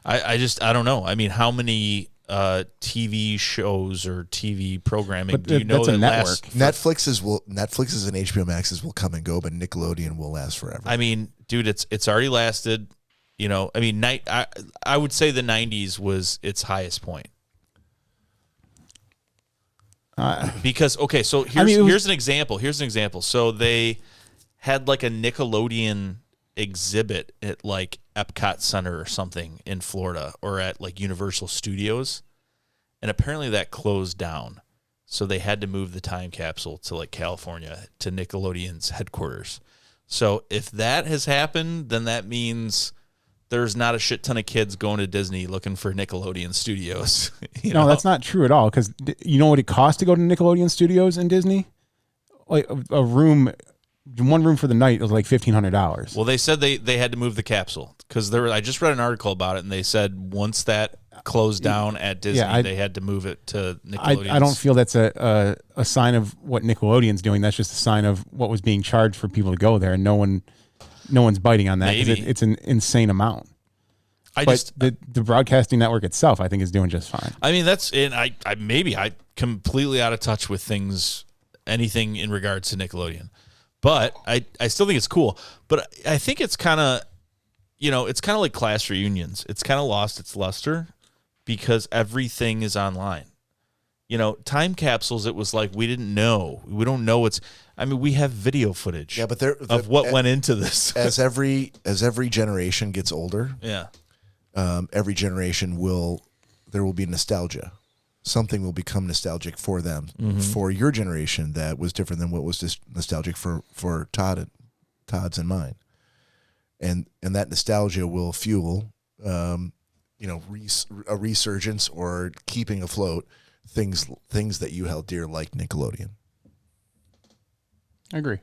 I don't know. I mean, how many TV shows or TV programming But do you know that's a that network. lasts? Netflix's and HBO Max's will come and go, but Nickelodeon will last forever. I mean, dude, it's already lasted. I mean, I would say the 90s was its highest point. Because so here's an example. So they had like a Nickelodeon exhibit at like Epcot Center or something in Florida, or at like Universal Studios, and apparently that closed down. So they had to move the time capsule to like California, to Nickelodeon's headquarters. So if that has happened, then that means there's not a shit ton of kids going to Disney looking for Nickelodeon Studios. No, that's not true at all. Because you know what it costs to go to Nickelodeon Studios in Disney? like a room, one room for the night was like $1,500. Well, they said they had to move the capsule because I just read an article about it, and they said once that closed down at Disney, they had to move it to Nickelodeon. I don't feel that's a sign of what Nickelodeon's doing. That's just a sign of what was being charged for people to go there, and no one's biting on that because it's an insane amount. The broadcasting network itself, I think, is doing just fine. I mean, I completely out of touch with anything in regards to Nickelodeon, but I still think it's cool. But I think it's kind of, it's kind of like class reunions. It's kind of lost its luster because everything is online. Time capsules, it was like we don't know we have video footage of what went into this. As every generation gets older, every generation there will be nostalgia. Something will become nostalgic for them. Mm-hmm. For your generation, that was different than what was just nostalgic for Todd's and mine. And that nostalgia will fuel, a resurgence or keeping afloat things that you held dear, like Nickelodeon. I agree.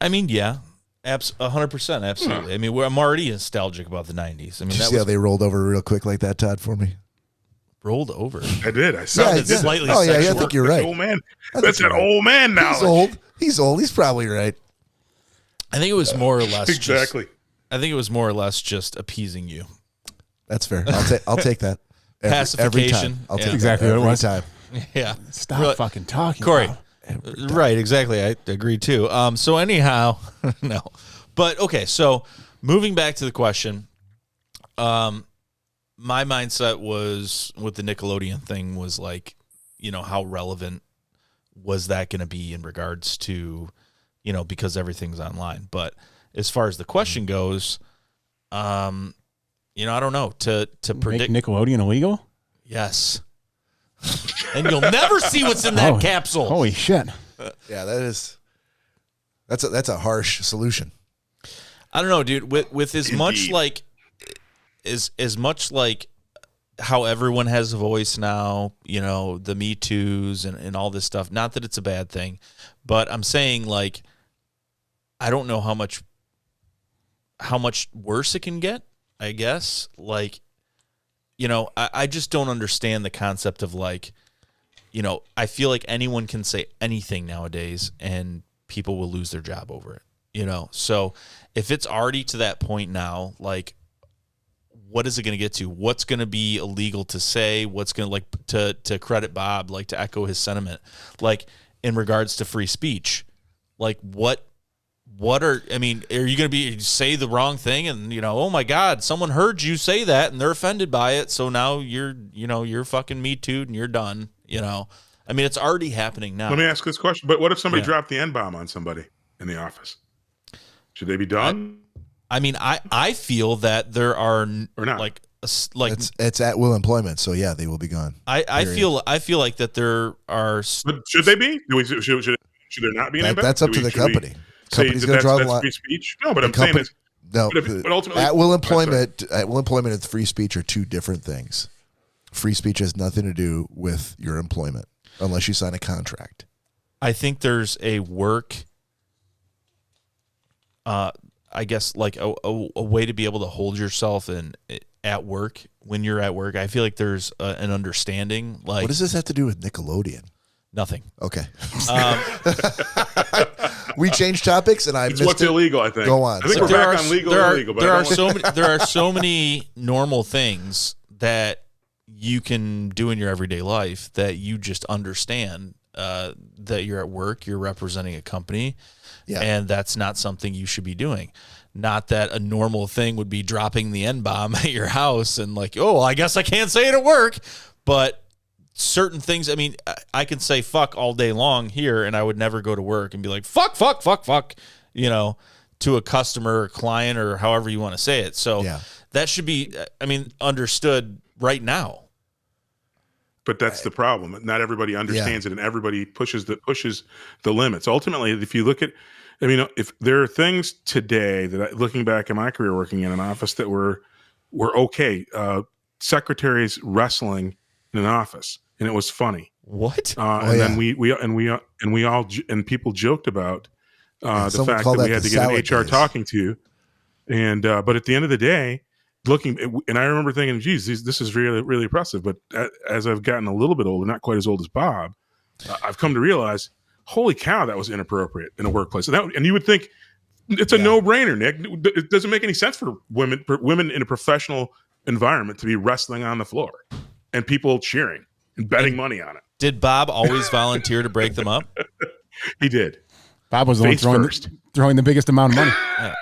I mean, 100%, absolutely. I mean, I'm already nostalgic about the 90s. I mean, did you see how they rolled over real quick like that, Todd, for me? Rolled over. I did. I saw it. Slightly sexual. Yeah, I think you're right. Old man. That's that old man now. He's old. He's probably right. I think it was more or less exactly. I think it was more or less just appeasing you. That's fair. I'll take that. Pacification. Every time. I'll take exactly that what it was. time. Yeah. Stop fucking talking, Corey. Right, exactly. I agree too. So anyhow, no. But okay, so moving back to the question, my mindset was with the Nickelodeon thing was like, how relevant was that going to be in regards to, because everything's online. But as far as the question goes, I don't know. To predict Nickelodeon illegal? Yes. And you'll never see what's in that capsule. Holy shit. Yeah, that's a harsh solution. I don't know, dude. With as much like as much like how everyone has a voice now, the Me Too's and all this stuff. Not that it's a bad thing, but I'm saying like I don't know how much worse it can get, I guess. Like, I just don't understand the concept of like, I feel like anyone can say anything nowadays and people will lose their job over it, So if it's already to that point now, like, what is it going to get to? What's going to be illegal to say? What's going to, like, to credit Bob, like, to echo his sentiment, like, in regards to free speech, like, are you going to say the wrong thing and, oh my God, someone heard you say that and they're offended by it. So now you're fucking Me Too and you're done. I mean, it's already happening now. Let me ask this question. But what if somebody dropped the N-bomb on somebody in the office? Should they be done? I mean, I feel that there are or not. like it's at will employment. So yeah, they will be gone. I feel like that there are. But should they be? Should there not be an N-bomb? That's up to the company. Company's going to draw the line. Free speech? No, but I'm saying it's no. But ultimately, at will employment and free speech are two different things. Free speech has nothing to do with your employment unless you sign a contract. I think there's a work. I guess like a way to be able to hold yourself at work when you're at work. I feel like there's an understanding. Like, what does this have to do with Nickelodeon? Nothing. Okay. We changed topics, and it's what's illegal. I think. Go on. I think we're back on legal and illegal. But there are so many normal things that you can do in your everyday life that you just understand that you're at work, you're representing a company, and that's not something you should be doing. Not that a normal thing would be dropping the N-bomb at your house and like, oh, I guess I can't say it at work, but certain things, I mean, I can say fuck all day long here and I would never go to work and be like, fuck, to a customer or client or however you want to say it. So that should be, understood right now. But that's the problem. Not everybody understands it, and everybody pushes the limits. Ultimately, if you look at, if there are things today that, looking back in my career working in an office, that were okay. Secretaries wrestling in an office, and it was funny. What? Then people joked about the fact that we had to get an HR talking to, and but at the end of the day, and I remember thinking, geez, this is really, really impressive. But as I've gotten a little bit older, not quite as old as Bob, I've come to realize, holy cow, that was inappropriate in a workplace. And you would think it's a no-brainer, Nick. It doesn't make any sense for women in a professional environment to be wrestling on the floor and people cheering and betting money on it. Did Bob always volunteer to break them up? He did. Bob was the one throwing the biggest amount of money. Yeah.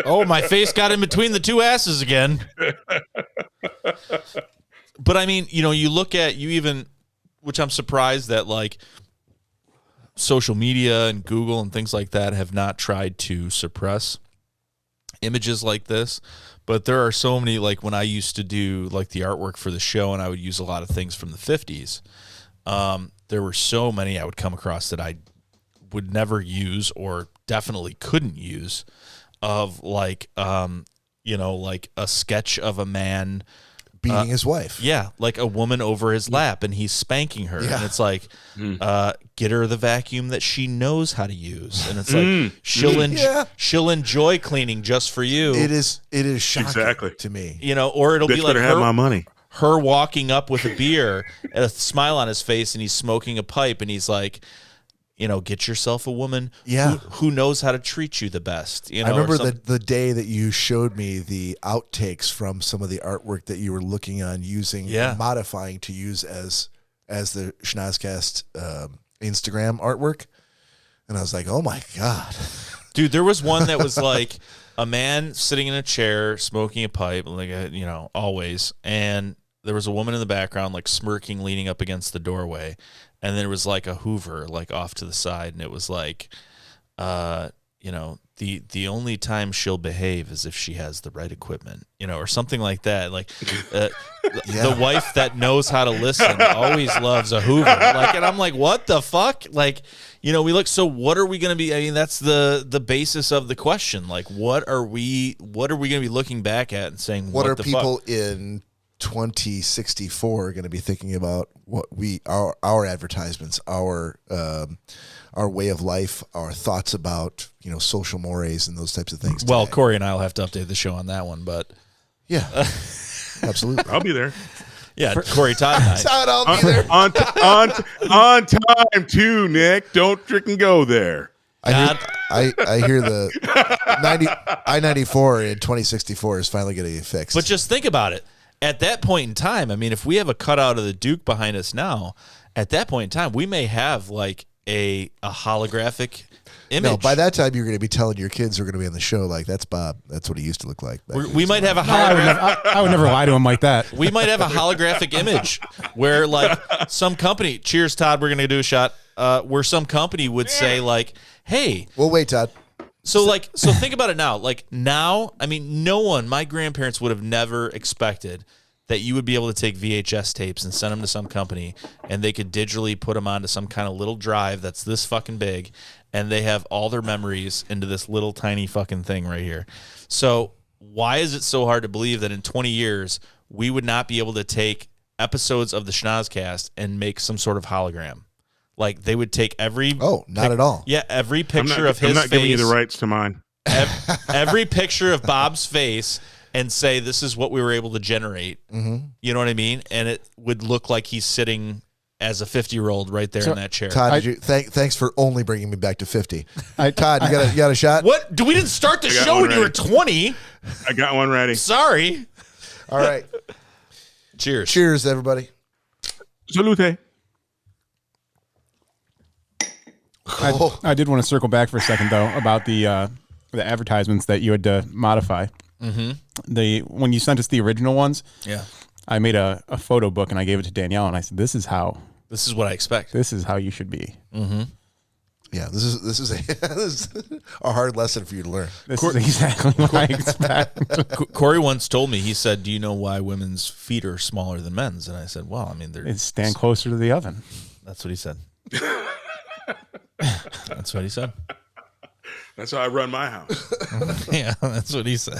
Oh, my face got in between the two asses again. But I mean, you look at which I'm surprised that like social media and Google and things like that have not tried to suppress images like this. But there are so many, like when I used to do like the artwork for the show and I would use a lot of things from the 50s. There were so many I would come across that I would never use or definitely couldn't use of like, like a sketch of a man beating his wife. Yeah. Like a woman over his lap and he's spanking her. Yeah. And it's like, get her the vacuum that she knows how to use. And it's like, she'll enjoy cleaning just for you. It is shocking to me. Or it'll be like have my money. Her walking up with a beer and a smile on his face and he's smoking a pipe and he's like, get yourself a woman who knows how to treat you the best. I remember the day that you showed me the outtakes from some of the artwork that you were looking on using, modifying to use as the Schnozzcast Instagram artwork. And I was like, oh my God. Dude, there was one that was like a man sitting in a chair, smoking a pipe, like, always. And there was a woman in the background, like smirking, leaning up against the doorway. And there was like a Hoover, like off to the side, and it was like, the only time she'll behave is if she has the right equipment, or something like that. Like, the wife that knows how to listen always loves a Hoover. Like, and I'm like, what the fuck? Like, we look. So what are we going to be? I mean, that's the basis of the question. Like, what are we going to be looking back at and saying? What are people in 2064 are going to be thinking about what our advertisements, our way of life, our thoughts about social mores and those types of things. Well, Cory and I will have to update the show on that one, but yeah, absolutely, I'll be there. Yeah, Cory, Todd, and I. Todd, I'll be there on time too, Nick. Don't freaking go there. I hear the I-94 in 2064 is finally going to get fixed. But just think about it. At that point in time, I mean, if we have a cutout of the Duke behind us now, at that point in time, we may have like a holographic image. No, by that time, you're going to be telling your kids who are going to be on the show, like, that's Bob. That's what he used to look like. We might have a holographic. I would never lie to him like that. We might have a holographic image where, like, some company, cheers, Todd, we're going to do a shot, where some company would say, like, hey. Well, wait, Todd. So think about it now. Like now, I mean, no one, my grandparents would have never expected that you would be able to take VHS tapes and send them to some company and they could digitally put them onto some kind of little drive that's this fucking big and they have all their memories into this little tiny fucking thing right here. So why is it so hard to believe that in 20 years we would not be able to take episodes of the Schnozzcast and make some sort of hologram? Like they would take every not at all. Yeah, every picture of his face. I'm not giving you the rights to mine. Every picture of Bob's face and say this is what we were able to generate. Mm-hmm. You know what I mean? And it would look like he's sitting as a 50-year-old right there in that chair. Todd, thanks for only bringing me back to 50. Todd, you got a shot? What? We didn't start the show when you were 20. I got one ready. Sorry. All right. Cheers. Cheers, everybody. Salute. I did want to circle back for a second though about the advertisements that you had to modify. Mm-hmm. When you sent us the original ones, I made a photo book and I gave it to Danielle and I said, "This is what I expect. This is how you should be." Mm-hmm. Yeah, this is a hard lesson for you to learn. This is exactly what I expect. Cory once told me, he said, "Do you know why women's feet are smaller than men's?" And I said, "Well, I mean, they stand closer to the oven." That's what he said. That's what he said. That's how I run my house. Yeah, that's what he said.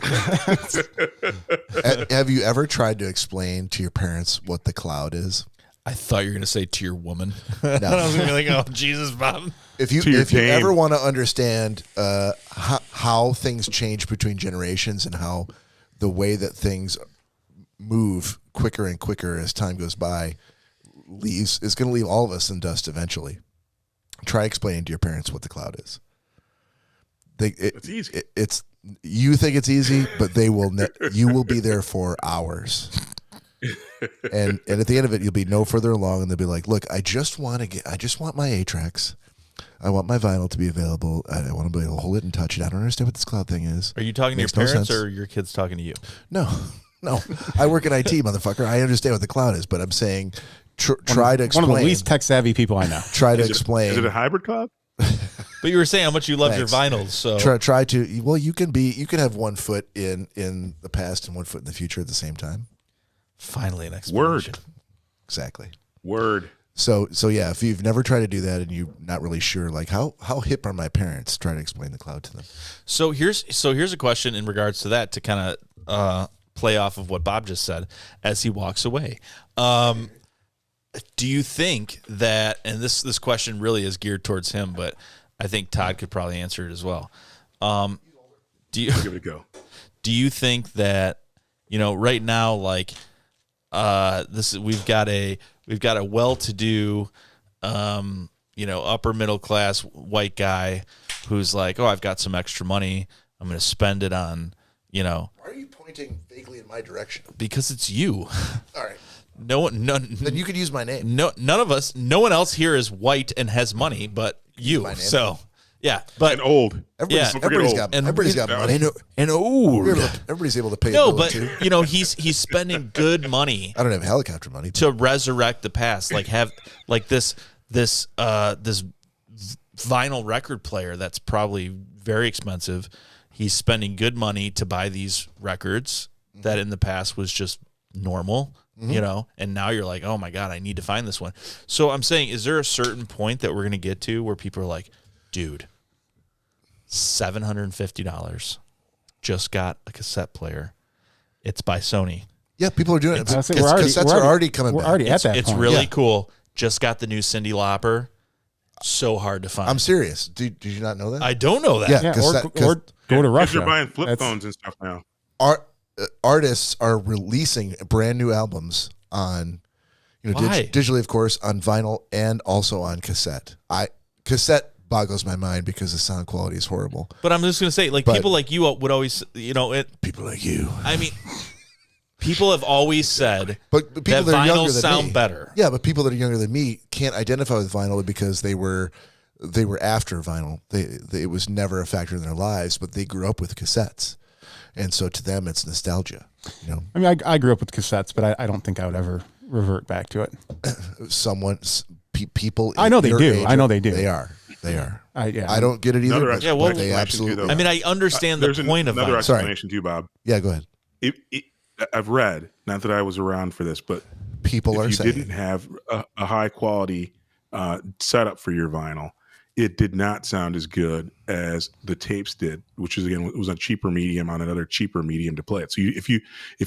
Have you ever tried to explain to your parents what the cloud is? I thought you were going to say to your woman. No. I was going to be like, oh, Jesus, Bob. If you To your dame. ever want to understand how things change between generations and how the way that things move quicker and quicker as time goes by is going to leave all of us in dust eventually. Try explaining to your parents what the cloud is. It's easy. You think it's easy, but they will. You will be there for hours. And at the end of it, you'll be no further along, and they'll be like, "Look, I just want my 8-tracks. I want my vinyl to be available. I want to be able to hold it and touch it. I don't understand what this cloud thing is." Are you talking Makes to no your parents sense. or your kids talking to you? No. I work in IT, motherfucker. I understand what the cloud is, but I'm saying try to explain. One of the least tech savvy people I know. Try to Is explain. it a hybrid cloud? But you were saying how much you love your Thanks. vinyls. So Try to. Well, you can have 1 foot in the past and 1 foot in the future at the same time. finally an explanation. Word. Exactly. Word. So yeah, if you've never tried to do that and you're not really sure, like how hip are my parents, try to explain the cloud to them. So here's a question in regards to that to kind of play off of what Bob just said as he walks away. Do you think that, and this question really is geared towards him, but I think Todd could probably answer it as well. Do you Give it a go. do you think that, right now, like we've got a well-to-do upper middle class white guy who's like, oh, I've got some extra money, I'm going to spend it on, Why are you pointing vaguely in my direction? because it's you. All right. Then you could use my name. No one else here is white and has money but you. My name. So yeah, but And old. Everybody's, Yeah. everybody's Don't got forget old. money. and old. Everybody's able to pay. No, a bill but too. he's spending good money I don't have helicopter money. to resurrect the past, like have like this vinyl record player that's probably very expensive. He's spending good money to buy these records that in the past was just normal, and now you're like, oh my God, I need to find this one. So I'm saying, is there a certain point that we're going to get to where people are like, dude, $750 just got a cassette player. It's by Sony. Yeah, people are doing it. Honestly, Cassettes are already coming We're back. already at that It's point. really Yeah. cool. Just got the new Cyndi Lauper. So hard to find. I'm serious. Did you not know that? I don't know that. Yeah. Yeah, Cassette- or go to Because Russia. they're buying flip That's- phones and stuff now. Artists are releasing brand new albums on, Why? digitally, of course, on vinyl and also on cassette. Cassette boggles my mind because the sound quality is horrible. But I'm just going to say, like, But- people like you would always, People like you, I mean, people have always said but people that that are younger vinyls than sound me, better. Yeah, but people that are younger than me can't identify with vinyl because they were after vinyl. It was never a factor in their lives, but they grew up with cassettes, and so to them it's nostalgia. I mean, I grew up with cassettes, but I don't think I would ever revert back to it. People. I know they your do. age I know they do. They are. Yeah. I don't get it either. Another But Yeah, well, they explanation absolutely. too, though. I mean, I understand the There's point of another vinyl. Sorry. explanation too, Bob. Yeah, go ahead. I've read, not that I was around for this, but People are if you saying didn't have a high quality setup for your vinyl, it did not sound as good as the tapes did, which is again, it was a cheaper medium on another cheaper medium to play it. So if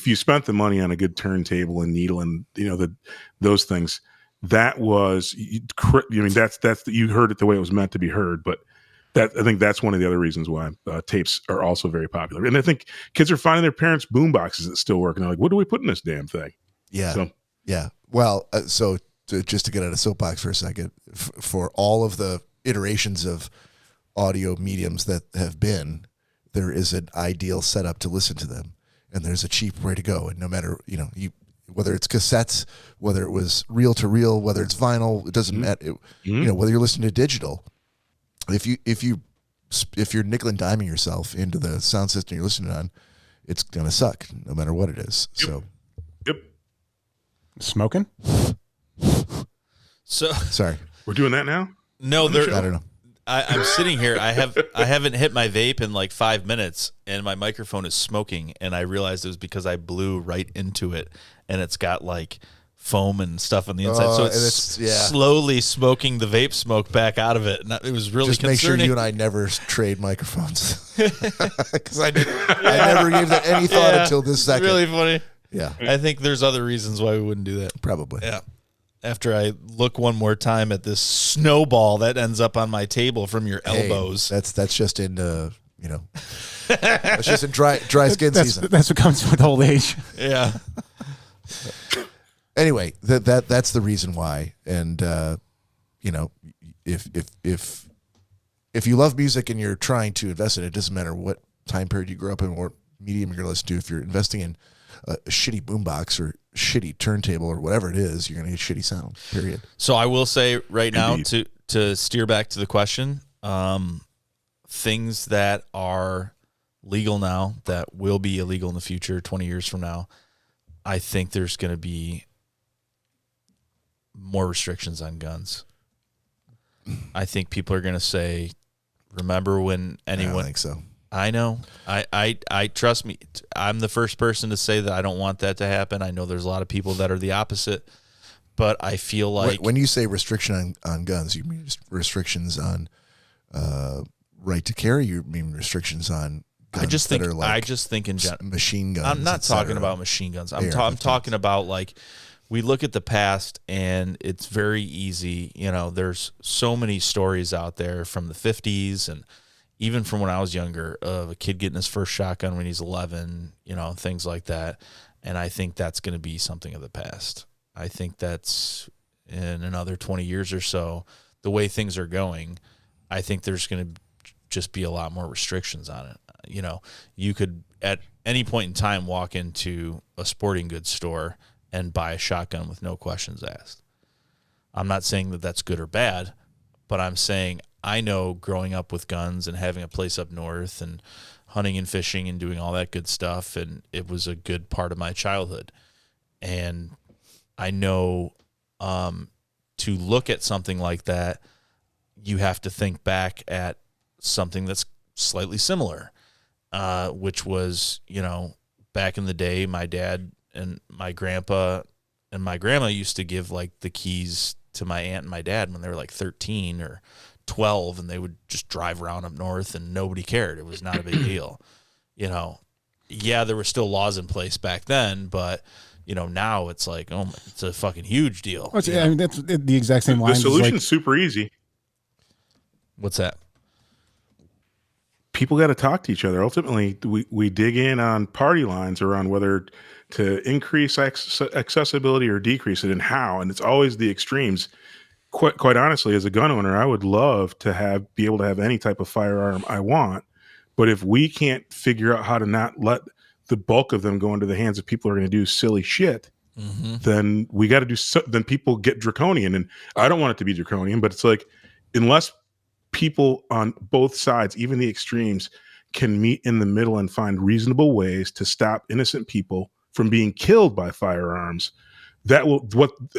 you spent the money on a good turntable and needle and those things, that was, that's you heard it the way it was meant to be heard. But I think that's one of the other reasons why tapes are also very popular. And I think kids are finding their parents' boom boxes that still work, and they're like, what do we put in this damn thing? Yeah. So- Yeah. Well, just to get out of soapbox for a second, for all of the iterations of audio mediums that have been, there is an ideal setup to listen to them, and there's a cheap way to go. And no matter, whether it's cassettes, whether it was reel to reel, whether it's vinyl, it doesn't matter. Whether you're listening to digital, if you're nickel and diming yourself into the sound system you're listening on, it's gonna suck no matter what it is. Yep. So Yep, Smoking? So sorry, we're doing that now. no, I don't know. I'm sitting here. I haven't hit my vape in like 5 minutes, and my microphone is smoking. And I realized it was because I blew right into it, and it's got like foam and stuff on the inside, so and it's it's- yeah. slowly smoking the vape smoke back out of it. And it was really Just make sure concerning. you and I never trade microphones, because I never gave that any thought until this second. Really funny. Yeah, I think there's other reasons why we wouldn't do that. probably. Yeah. after I look one more time at this snowball that ends up on my table from your elbows. That's just in that's just in dry skin season. That's what comes with old age. Yeah. Anyway, that's the reason why. And if you love music and you're trying to invest in it, it doesn't matter what time period you grew up in or medium you're going to listen to. If you're investing in a shitty boombox or shitty turntable or whatever it is, you're going to get shitty sound, period. So I will say right now, to steer back to the question, things that are legal now that will be illegal in the future, 20 years from now, I think there's going to be more restrictions on guns. I think people are going to say, remember when anyone... I don't think so. I know. I trust me. I'm the first person to say that I don't want that to happen. I know there's a lot of people that are the opposite, but I feel like when you say restriction on guns, you mean restrictions on right to carry? You mean restrictions on guns? I just think in general machine guns. I'm not talking about machine guns. I'm talking about like we look at the past and it's very easy. There's so many stories out there from the 50s and even from when I was younger, of a kid getting his first shotgun when he's 11, things like that. And I think that's going to be something of the past. I think that's in another 20 years or so, the way things are going, I think there's going to just be a lot more restrictions on it. You could at any point in time walk into a sporting goods store and buy a shotgun with no questions asked. I'm not saying that that's good or bad, but I'm saying I know growing up with guns and having a place up north and hunting and fishing and doing all that good stuff, and it was a good part of my childhood. And I know to look at something like that, you have to think back at something that's slightly similar, which was, back in the day, my dad and my grandpa and my grandma used to give like the keys to my aunt and my dad when they were like 13 or 12, and they would just drive around up north and nobody cared. It was not a big deal. Yeah, there were still laws in place back then, but now it's like, it's a fucking huge deal. That's the exact same line. The solution's super easy. What's that? People got to talk to each other. Ultimately, we dig in on party lines around whether to increase accessibility or decrease it and how, and it's always the extremes. Quite honestly, as a gun owner, I would love to be able to have any type of firearm I want. But if we can't figure out how to not let the bulk of them go into the hands of people who are going to do silly shit, then we got to do. Then people get draconian, and I don't want it to be draconian. But it's like, unless people on both sides, even the extremes, can meet in the middle and find reasonable ways to stop innocent people from being killed by firearms, that will.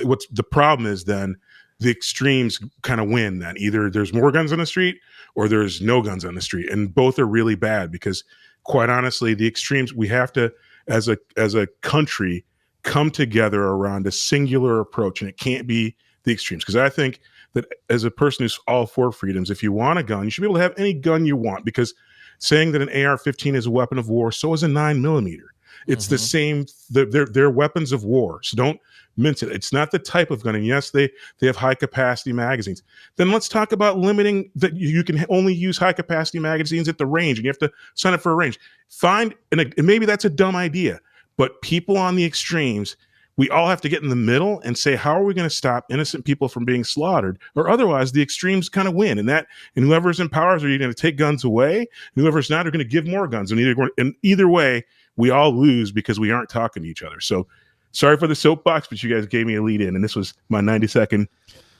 What's the problem is then. The extremes kind of win then. Either there's more guns on the street or there's no guns on the street. And both are really bad because quite honestly, the extremes, we have to, as a country, come together around a singular approach, and it can't be the extremes. Because I think that as a person who's all for freedoms, if you want a gun, you should be able to have any gun you want, because saying that an AR-15 is a weapon of war, so is a 9mm. It's the same. They're weapons of war. So don't mince it. It's not the type of gun. And yes, they have high capacity magazines. Then let's talk about limiting that you can only use high capacity magazines at the range, and you have to sign up for a range. And maybe that's a dumb idea, but people on the extremes, we all have to get in the middle and say, how are we going to stop innocent people from being slaughtered? Or otherwise the extremes kind of win. And whoever's in power is either going to take guns away, and whoever's not are going to give more guns. And either way, we all lose because we aren't talking to each other. So sorry for the soapbox, but you guys gave me a lead in, and this was my 90-second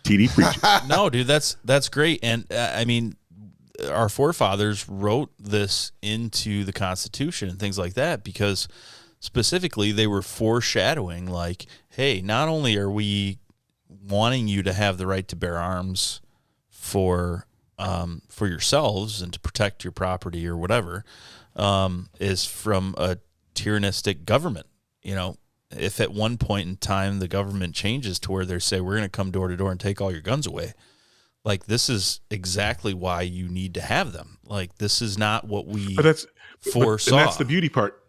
TD preach. No, dude, that's great. And I mean, our forefathers wrote this into the Constitution and things like that because specifically they were foreshadowing like, hey, not only are we wanting you to have the right to bear arms for yourselves and to protect your property or whatever, is from a tyrannistic government. If at one point in time the government changes to where they say we're going to come door to door and take all your guns away, like this is exactly why you need to have them. Like this is not what we foresaw. And that's the beauty part.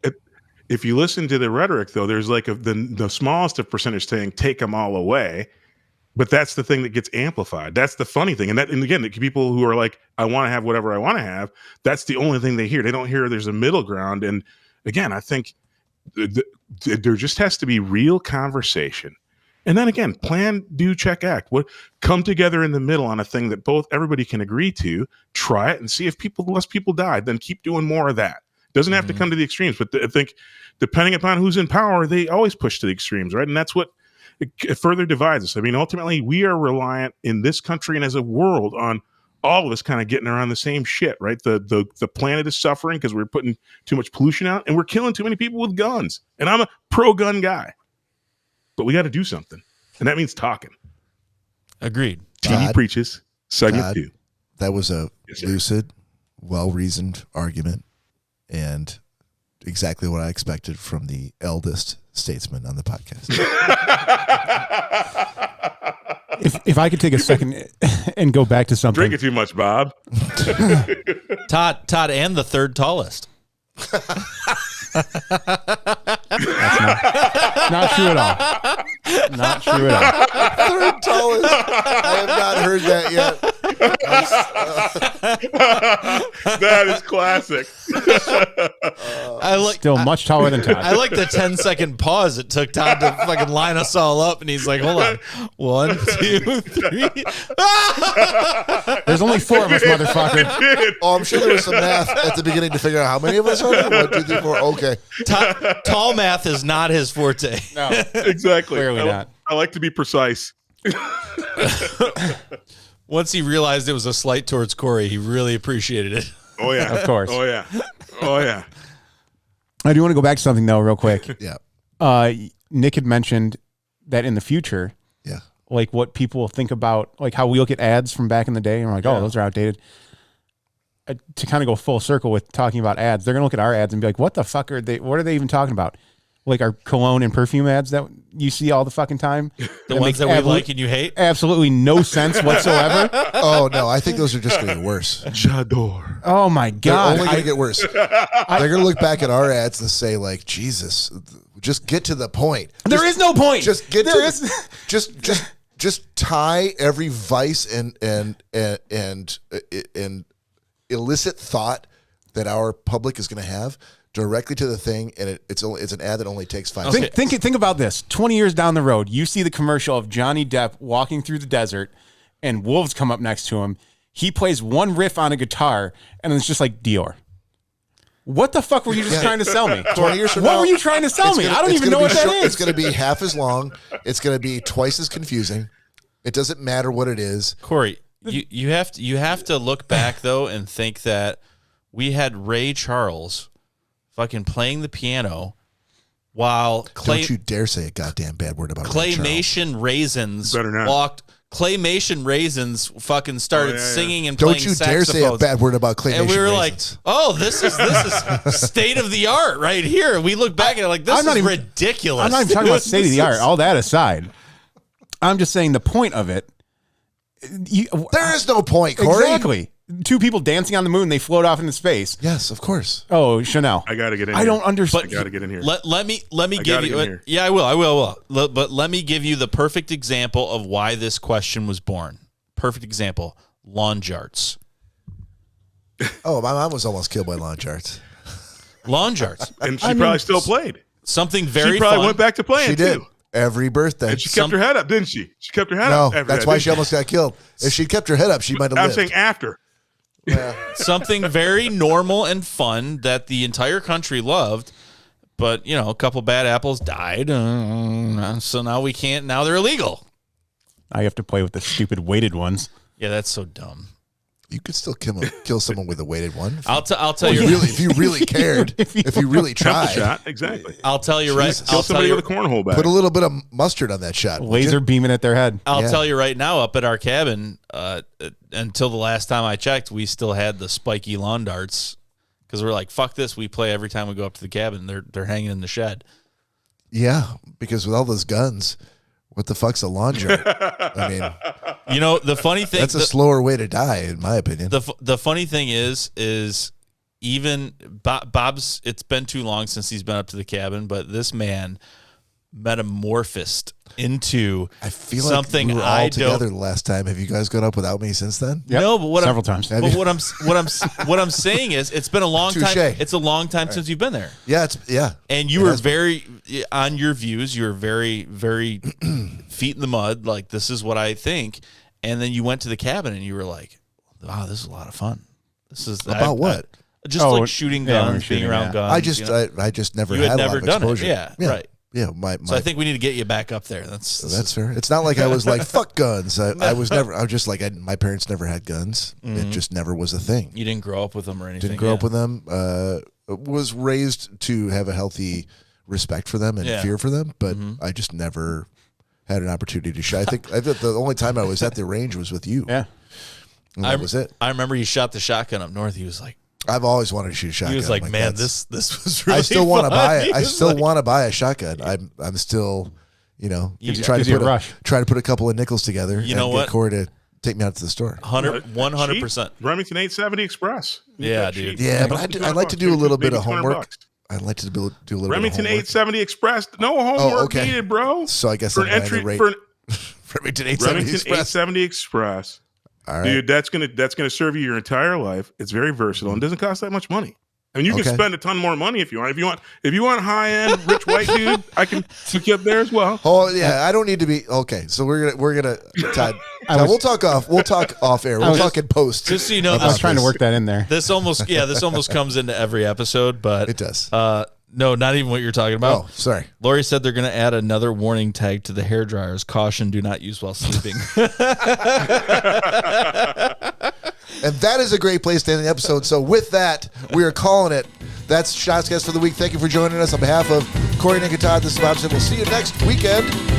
If you listen to the rhetoric, though, there's like the smallest of percentage saying take them all away, But that's the thing that gets amplified. That's the funny thing. And again, the people who are like, I want to have whatever I want to have, that's the only thing they hear. They don't hear there's a middle ground. And again, I think there just has to be real conversation. And then again, plan, do, check, act. Come together in the middle on a thing that everybody can agree to, try it and see if less people die, then keep doing more of that. Doesn't have to come to the extremes, but I think depending upon who's in power, they always push to the extremes, right? And that's what it further divides us. I mean, ultimately, we are reliant in this country and as a world on all of us kind of getting around the same shit, right? The planet is suffering because we're putting too much pollution out, and we're killing too many people with guns. And I'm a pro-gun guy, but we got to do something, and that means talking. Agreed. TV preaches. Segment Todd, 2. That was a lucid, well-reasoned argument, and exactly what I expected from the eldest statesman on the podcast. If I could take a second and go back to something. Drinking too much, Bob. Todd, and the third tallest. That's not true at all. Not true at all. Third tallest. I have not heard that yet. That is classic. Still much taller than Todd. I like the 10-second pause it took Todd to fucking line us all up, and he's like, hold on. 1, 2, 3. There's only 4 of us, motherfucker. Oh, I'm sure there was some math at the beginning to figure out how many of us are there. 1, 2, 3, 4. Okay. Tall math is not his forte. No, Exactly. clearly not. I like to be precise. Once he realized it was a slight towards Cory, he really appreciated it. Oh, yeah. Of course. Oh, yeah. Oh, yeah. I do want to go back to something, though, real quick. Yeah. Nick had mentioned that in the future, Yeah. like what people will think about, like how we look at ads from back in the day, and we're like, oh, those are outdated. To kind of go full circle with talking about ads, they're going to look at our ads and be like, what the fuck are they? What are they even talking about? Like our cologne and perfume ads that you see all the fucking time. The ones that we like and you hate? Absolutely no sense whatsoever. Oh, no. I think those are just going to get worse. J'adore. Oh, my They're God. only going to get worse. They're going to look back at our ads and say, like, Jesus, just get to the point. There is no point. Just get There to is- just tie every vice and illicit thought that our public is going to have directly to the thing, and it's an ad that only takes 5 seconds. Think about this. 20 years down the road, you see the commercial of Johnny Depp walking through the desert, and wolves come up next to him. He plays one riff on a guitar, and it's just like Dior. What the fuck were you just trying to sell me? 20 years from What now, were you trying to sell me? I don't even know what that is. It's going to be half as long. It's going to be twice as confusing. It doesn't matter what it is. Cory, you have to look back though and think that we had Ray Charles fucking playing the piano while Don't you dare say a goddamn bad word about Ray Charles. Claymation Raisins Better not. walked. Claymation Raisins fucking started singing and Don't playing you dare say a saxophones. bad word about Claymation And we were Raisins. like, "Oh, this is state of the art right here." We look back at it like this is ridiculous. I'm not even talking about state of the art. All that aside, I'm just saying the point of it. There is no point, Cory. Exactly. 2 people dancing on the moon. They float off into space. Yes, of course. Oh, Chanel. I got to get in I here. don't understand. I got to get in here. Let me give gotta you. get in here. Yeah, I will. But let me give you the perfect example of why this question was born. Perfect example: lawn jarts. Oh, my mom was almost killed by lawn charts. Lawn jarts. And she probably still played. Something very She probably fun. went back to playing, She did. too. Every birthday. And she kept her head up, didn't she? She kept her head No, up. every that's day, why didn't she almost got killed. If she'd kept her head up, she might have I'm lived. saying after. Something very normal and fun that the entire country loved, but a couple bad apples died, so now we can't. Now they're illegal. I have to play with the stupid weighted ones. Yeah, that's so dumb. You could still kill someone with a weighted one. I'll tell you. If you really cared, if you really Temple tried, shot, exactly. I'll tell you right. Kill I'll tell somebody you. with a cornhole bag. put a little bit of mustard on that shot. would Laser you? beaming at their head. I'll Yeah. tell you right now. Up at our cabin, until the last time I checked, we still had the spiky lawn darts because we're like, "Fuck this!" We play every time we go up to the cabin. They're hanging in the shed. Yeah, because with all those guns, what the fuck's a lawn dart? I mean, The funny thing. that's a slower way to die, in my opinion. The funny thing is even Bob's. It's been too long since he's been up to the cabin, but this man metamorphosed into I feel something like we were I all together don't. the last time. Have you guys gone up without me since then? Yep. No, but Several times. But what I'm saying is, it's been a long Touche. time. It's a long time since you've been there. Yeah, And you were very on your views. You were very, very feet in the mud. Like, this is what I think. And then you went to the cabin and you were like, "Wow, this is a lot of fun. This is About what? Just like shooting yeah, we were guns, shooting, being around yeah. guns. I just never You had had a never lot of done it. exposure. Yeah, right. Yeah, my So I think we need to get you back up there. That's fair. It's not like I was like fuck guns. I was just like my parents never had guns. It just never was a thing. You didn't grow up with them or anything. Didn't grow up with them. Was raised to have a healthy respect for them and fear for them, but I just never had an opportunity to shoot. I thought the only time I was at the range was with you. Yeah. And that was it. I remember he shot the shotgun up north. He was like, I've always wanted to shoot a shotgun. he was like, man, that's- this was really I still want to fun." buy it. He I was still like- want to buy a shotgun. I'm still, try gives you to a rush. try to put a couple of nickels together. You know and what? Get Cory to take me out to the store. 100%. Remington 870 Express. Yeah, Cheap. dude. Yeah, but I like to do a little bit of Maybe $200. homework. I'd like to do a little Remington bit of homework. 870 Express. No homework okay. needed, bro. So I guess for I'm an buying entry the rate. for an, Remington 870 Remington Express. 870 Express. All right. Dude, that's gonna serve you your entire life. It's very versatile and doesn't cost that much money. I mean, you can Okay. spend a ton more money if you want. If you want high end rich white dude, I can hook you up there as well. Oh yeah, I don't need to be okay. So we're gonna Todd. We'll talk off air. We'll talk in post. Just so you know, I was trying to work that in there. this almost comes into every episode, but It does. No, not even what you're talking about. Oh, sorry. Lori said they're going to add another warning tag to the hair dryers. Caution: do not use while sleeping. And that is a great place to end the episode. So with that, we are calling it. That's Schnozzcast for the week. Thank you for joining us on behalf of Cory and Todd. This is Bob. We'll see you next weekend.